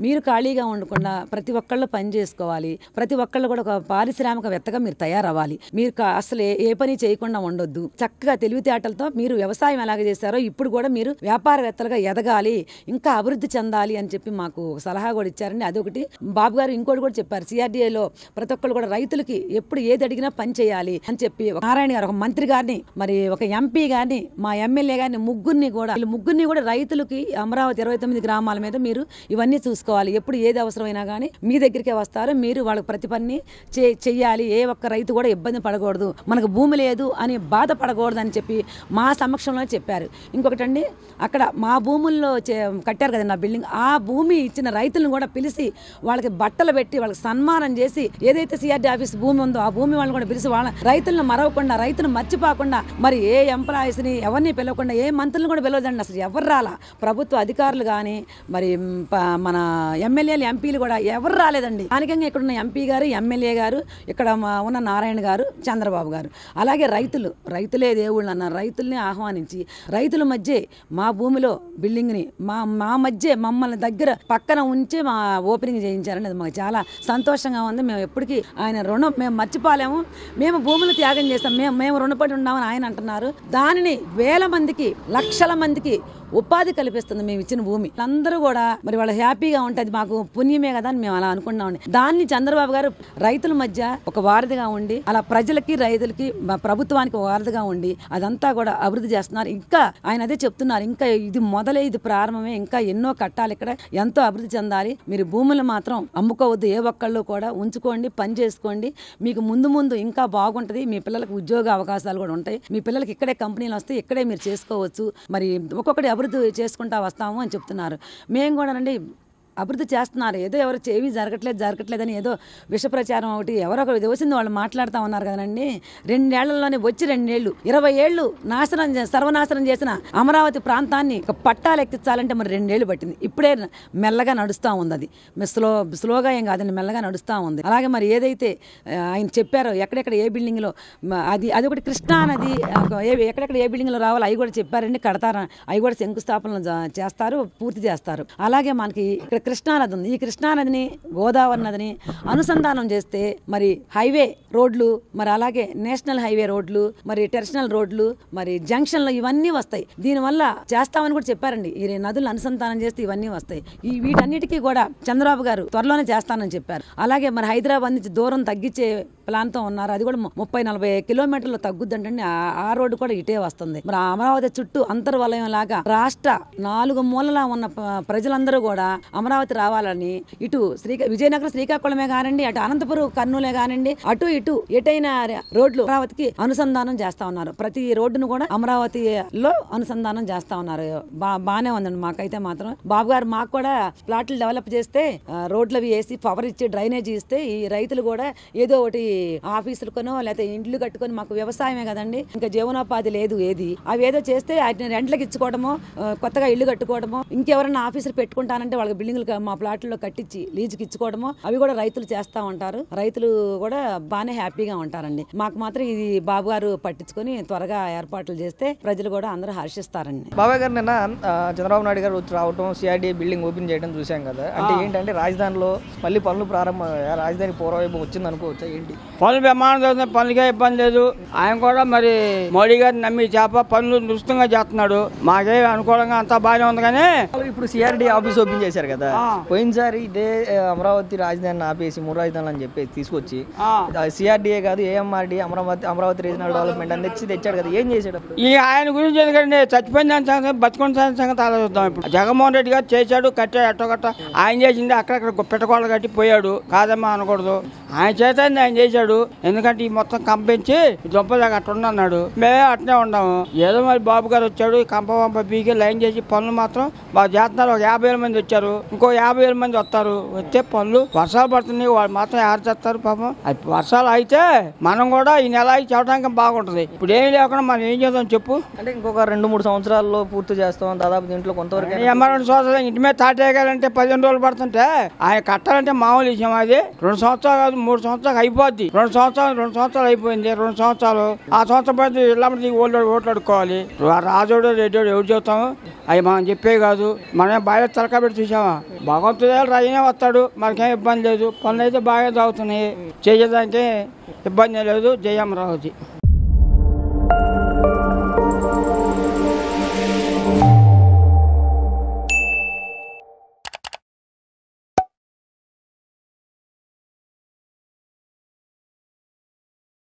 మీరు ఖాళీగా ఉండకుండా ప్రతి ఒక్కళ్ళు పని చేసుకోవాలి, ప్రతి ఒక్కళ్ళు కూడా ఒక పారిశ్రామికవేత్తగా మీరు తయారవ్వాలి. మీరు అసలు ఏ పని చేయకుండా ఉండొద్దు. చక్కగా తెలివితేటలతో మీరు వ్యవసాయం ఎలాగ చేశారో ఇప్పుడు కూడా మీరు వ్యాపారవేత్తలుగా ఎదగాలి, ఇంకా అభివృద్ధి చెందాలి అని చెప్పి మాకు సలహా కూడా ఇచ్చారండి. అదొకటి. బాబు గారు ఇంకోటి కూడా చెప్పారు, సిఆర్డీఏలో ప్రతి ఒక్కళ్ళు కూడా రైతులకి ఎప్పుడు ఏది అడిగినా పని చేయాలి అని చెప్పి నారాయణ గారు, ఒక మంత్రి గారిని, మరి ఒక ఎంపీ గారిని, మా ఎమ్మెల్యే గారిని, ముగ్గురిని కూడా రైతులకి అమరావతి 29 గ్రామాల మీద మీరు ఇవన్నీ చూసుకోవాలి. ఎప్పుడు ఏది అవసరమైనా కానీ మీ దగ్గరికే వస్తారు, మీరు వాళ్ళకి ప్రతి పని చెయ్యాలి. ఏ ఒక్క రైతు కూడా ఇబ్బంది పడకూడదు, మనకు భూమి లేదు అని బాధపడకూడదు అని చెప్పి మా సమక్షంలో చెప్పారు. ఇంకొకటండి, అక్కడ మా భూముల్లో కట్టారు కదండి ఆ బిల్డింగ్, ఆ భూమి ఇచ్చిన రైతులను కూడా పిలిచి వాళ్ళకి బట్టలు పెట్టి వాళ్ళకి సన్మానం చేసి, ఏదైతే సిఆర్డీ ఆఫీస్ భూమి ఉందో ఆ భూమి వాళ్ళని కూడా పిలిచి వాళ్ళ రైతులను మరవకుండా, రైతును మర్చిపోకుండా, మరి ఏ ఎంప్లాయీస్ని ఎవరిని పిలవకుండా, ఏ మంత్రులను కూడా పిలవదండి. అసలు ఎవరు రాలా, ప్రభుత్వ అధికారులు కానీ, మరి మన ఎమ్మెల్యేలు, ఎంపీలు కూడా ఎవరు రాలేదండి. స్థానికంగా ఇక్కడ ఉన్న ఎంపీ గారు, ఎమ్మెల్యే గారు, ఇక్కడ ఉన్న నారాయణ గారు, చంద్రబాబు గారు, అలాగే రైతులే దేవుళ్ళు అన్నారు. రైతుల్ని ఆహ్వానించి రైతుల మధ్య మా భూమిలో బిల్డింగ్ని మా మధ్య మమ్మల్ని దగ్గర పక్కన ఉంచి మా ఓపెనింగ్ చేయించారండి. అది మాకు చాలా సంతోషంగా ఉంది. మేము ఎప్పటికీ ఆయన రుణం మేము మర్చిపోలేము. మేము భూములు త్యాగం చేస్తాం, మేము రుణపడి ఉన్నామని ఆయన అంటున్నారు. దానిని వేల మందికి, లక్షల మందికి ఉపాధి కల్పిస్తుంది మేము ఇచ్చిన భూమి. అందరూ కూడా మరి వాళ్ళు హ్యాపీగా ఉంటుంది, మాకు పుణ్యమే కదా అని మేము అలా అనుకున్నామండి. దాన్ని చంద్రబాబు గారు రైతుల మధ్య ఒక వారధిగా ఉండి, అలా ప్రజలకి, రైతులకి, ప్రభుత్వానికి ఒక వారధిగా ఉండి అదంతా కూడా అభివృద్ధి చేస్తున్నారు. ఇంకా ఆయన అదే చెప్తున్నారు, ఇంకా ఇది మొదలే, ఇది ప్రారంభమే, ఇంకా ఎన్నో కట్టాలి, ఇక్కడ ఎంతో అభివృద్ధి చెందాలి. మీరు భూములు మాత్రం అమ్ముకోవద్దు, ఏ ఒక్కళ్ళు కూడా ఉంచుకోండి, పని చేసుకోండి. మీకు ముందు ఇంకా బాగుంటుంది. మీ పిల్లలకు ఉద్యోగ అవకాశాలు కూడా ఉంటాయి. మీ పిల్లలకి ఇక్కడే కంపెనీలు వస్తాయి, ఇక్కడే మీరు చేసుకోవచ్చు. మరి ఒక్కొక్కటి అభివృద్ధి చేసుకుంటా వస్తాము అని చెప్తున్నారు. మేము కూడా నండి అభివృద్ధి చేస్తున్నారు. ఏదో ఎవరు ఏమీ జరగట్లేదని ఏదో విష ప్రచారం ఒకటి ఎవరో ఒకరు వచ్చింది వాళ్ళు మాట్లాడుతూ ఉన్నారు కదండి. 2 ఏళ్లలోనే వచ్చి 2 ఏళ్ళు 20 ఏళ్ళు సర్వనాశనం చేసిన అమరావతి ప్రాంతాన్ని పట్టాలు ఎక్కించాలంటే మరి 2 ఏళ్ళు పట్టింది. ఇప్పుడే మెల్లగా నడుస్తూ ఉంది. అది స్లోగా ఏం కాదండి, మెల్లగా నడుస్తూ ఉంది. అలాగే మరి ఏదైతే ఆయన చెప్పారో ఎక్కడెక్కడ ఏ బిల్డింగ్లో అది ఒకటి కృష్ణా నది ఎక్కడెక్కడ ఏ బిల్డింగ్లో రావాలో అవి కూడా చెప్పారండి. కడతారు, అవి కూడా శంకుస్థాపనలు చేస్తారు, పూర్తి చేస్తారు. అలాగే మనకి ఇక్కడ కృష్ణానది ఉంది. ఈ కృష్ణానదిని గోదావరి నదిని అనుసంధానం చేస్తే మరి హైవే రోడ్లు, మరి అలాగే నేషనల్ హైవే రోడ్లు, మరి టెర్మినల్ రోడ్లు, మరి జంక్షన్లు ఇవన్నీ వస్తాయి. దీనివల్ల చేస్తామని కూడా చెప్పారండి. ఈ నదులను అనుసంధానం చేస్తే ఇవన్నీ వస్తాయి. వీటన్నిటికీ కూడా చంద్రబాబు గారు త్వరలోనే చేస్తానని చెప్పారు. అలాగే మరి హైదరాబాద్ నుంచి దూరం తగ్గించే ప్లాన్తో ఉన్నారు. అది కూడా 30-40 కిలోమీటర్లు తగ్గుద్దంటే ఆ రోడ్డు కూడా ఇటే వస్తుంది. మరి అమరావతి చుట్టూ అంతర్వలయం లాగా రాష్ట్ర 4 మూలలా ఉన్న ప్రజలందరూ కూడా అమరావతి రావాలని ఇటు విజయనగరం శ్రీకాకుళమే కానివ్వండి, అటు అనంతపురం కర్నూలే కానివ్వండి, అటు ఇటు ఎటైనా రోడ్లు అమరావతికి అనుసంధానం చేస్తా ఉన్నారు. ప్రతి రోడ్డును కూడా అమరావతిలో అనుసంధానం చేస్తా ఉన్నారు. బానే ఉందండి. మాకైతే మాత్రం బాబు గారు మాకు కూడా ప్లాట్లు డెవలప్ చేస్తే రోడ్లు అవి వేసి పవర్ ఇచ్చి డ్రైనేజ్ ఇస్తే ఈ రైతులు కూడా ఏదో ఒకటి ఆఫీసులకొనో లేకపోతే ఇండ్లు కట్టుకొని, మాకు వ్యవసాయమే కదండి, ఇంకా జీవనోపాధి లేదు ఏది, అవి ఏదో చేస్తే వాటిని రెంట్లకు ఇచ్చుకోవడమో, కొత్తగా ఇల్లు కట్టుకోవడమో, ఇంకెవరైనా ఆఫీసులు పెట్టుకుంటానంటే వాళ్ళకి బిల్డింగ్లు మా ప్లాట్లలో కట్టించి లీజుకి ఇచ్చుకోవడమో అవి కూడా రైతులు చేస్తా ఉంటారు. రైతులు కూడా బాగానే హ్యాపీగా ఉంటారండి. మాకు మాత్రం ఇది బాబు గారు పట్టించుకొని త్వరగా ఏర్పాట్లు చేస్తే ప్రజలు కూడా అందరూ హర్షిస్తారండి. బాబాయ్ గారు నిన్న చంద్రబాబు నాయుడు గారు రావటం, సిఆర్డీఏ బిల్డింగ్ ఓపెన్ చేయడం చూసాం కదా. అంటే ఏంటంటే రాజధానిలో మళ్ళీ పనులు ప్రారంభమయ్యా, రాజధాని పూర్వవైపు వచ్చింది అనుకోవచ్చా ఏంటి? పనులు ప్రమాణం చదువుతున్న పనులకే ఇబ్బంది లేదు. ఆయన కూడా మరి మోడీ గారిని నమ్మి పనులు నిశ్చితంగా చేస్తున్నాడు. మాకే అనుకూలంగా అంతా బాగానే ఉంది. కానీ ఇప్పుడు సిఆర్డీఏ ఆఫీస్ ఓపెన్ చేశారు కదా, పోయినసారి ఇదే అమరావతి రాజధానిని ఆపేసి 3 రాజధానులు అని చెప్పేసి తీసుకొచ్చి సిఆర్డీఏ కాదు ఏఎంఆర్డీ అమరావతి రీజనల్ డెవలప్మెంట్ అని తెచ్చాడు కదా, ఏం చేశాడు? ఈ ఆయన గురించి ఎందుకంటే చచ్చిపోయిన దాని సంగతి, బతుకున్న దాని సంగతి ఆలోచిద్దాం. ఇప్పుడు జగన్మోహన్ రెడ్డి గారు చేశాడు, కట్టాడు, ఎట్టగట్ట ఆయన చేసింది అక్కడక్కడ పెట్టకోళ్ళు కట్టి పోయాడు, కాదమ్మా అనకూడదు. ఆయన చేతండి ఆయన చేశాడు. ఎందుకంటే ఈ మొత్తం కంపించి దుంపదాకా అట్ట ఉండన్నాడు. మేమే అట్నే ఉన్నాము. ఏదో మరి బాబు గారు వచ్చాడు, కంప పీకి లైన్ చేసి పనులు మాత్రం బాగా చేస్తున్నారు. ఒక 50,000 మంది వచ్చారు, ఇంకో 50,000 మంది వస్తారు. వస్తే పనులు వర్షాలు పడుతున్నాయి, వాళ్ళు మాత్రం ఎవరు చేస్తారు పాపం. వర్షాలు అయితే మనం కూడా ఈ నెల చెప్పడానికి బాగుంటది. ఇప్పుడు ఏమి లేకుండా మనం ఏం చేద్దాం చెప్పు. అంటే ఇంకొక 2-3 సంవత్సరాల్లో పూర్తి చేస్తాం దాదాపు. దీంట్లో కొంతవరకు 2 సంవత్సరాలు ఇంటి మీద తాటేయాలంటే 15 రోజులు పడుతుంటే ఆయన కట్టాలంటే మామూలు విషయం. అది 2 సంవత్సరాలు కాదు, 3 సంవత్సరాలు అయిపోద్ది. 2 సంవత్సరాలు అయిపోయింది. 2 సంవత్సరాలు ఆ సంవత్సరం పడితే ఇళ్ళ ఓట్లు అడుకోవాలి. రాజోడు రెడ్డోడు ఎవరు చెబుతాము? అవి మనం చెప్పే కాదు. మనమే బాగా తలకాబెట్టి చూసామా? భగవంతుడే రాజనే వస్తాడు, మనకేం ఇబ్బంది లేదు. పనులు అయితే బాగా సాగుతున్నాయి, చేసేదానికి ఇబ్బంది లేదు. జయ అమరావతి.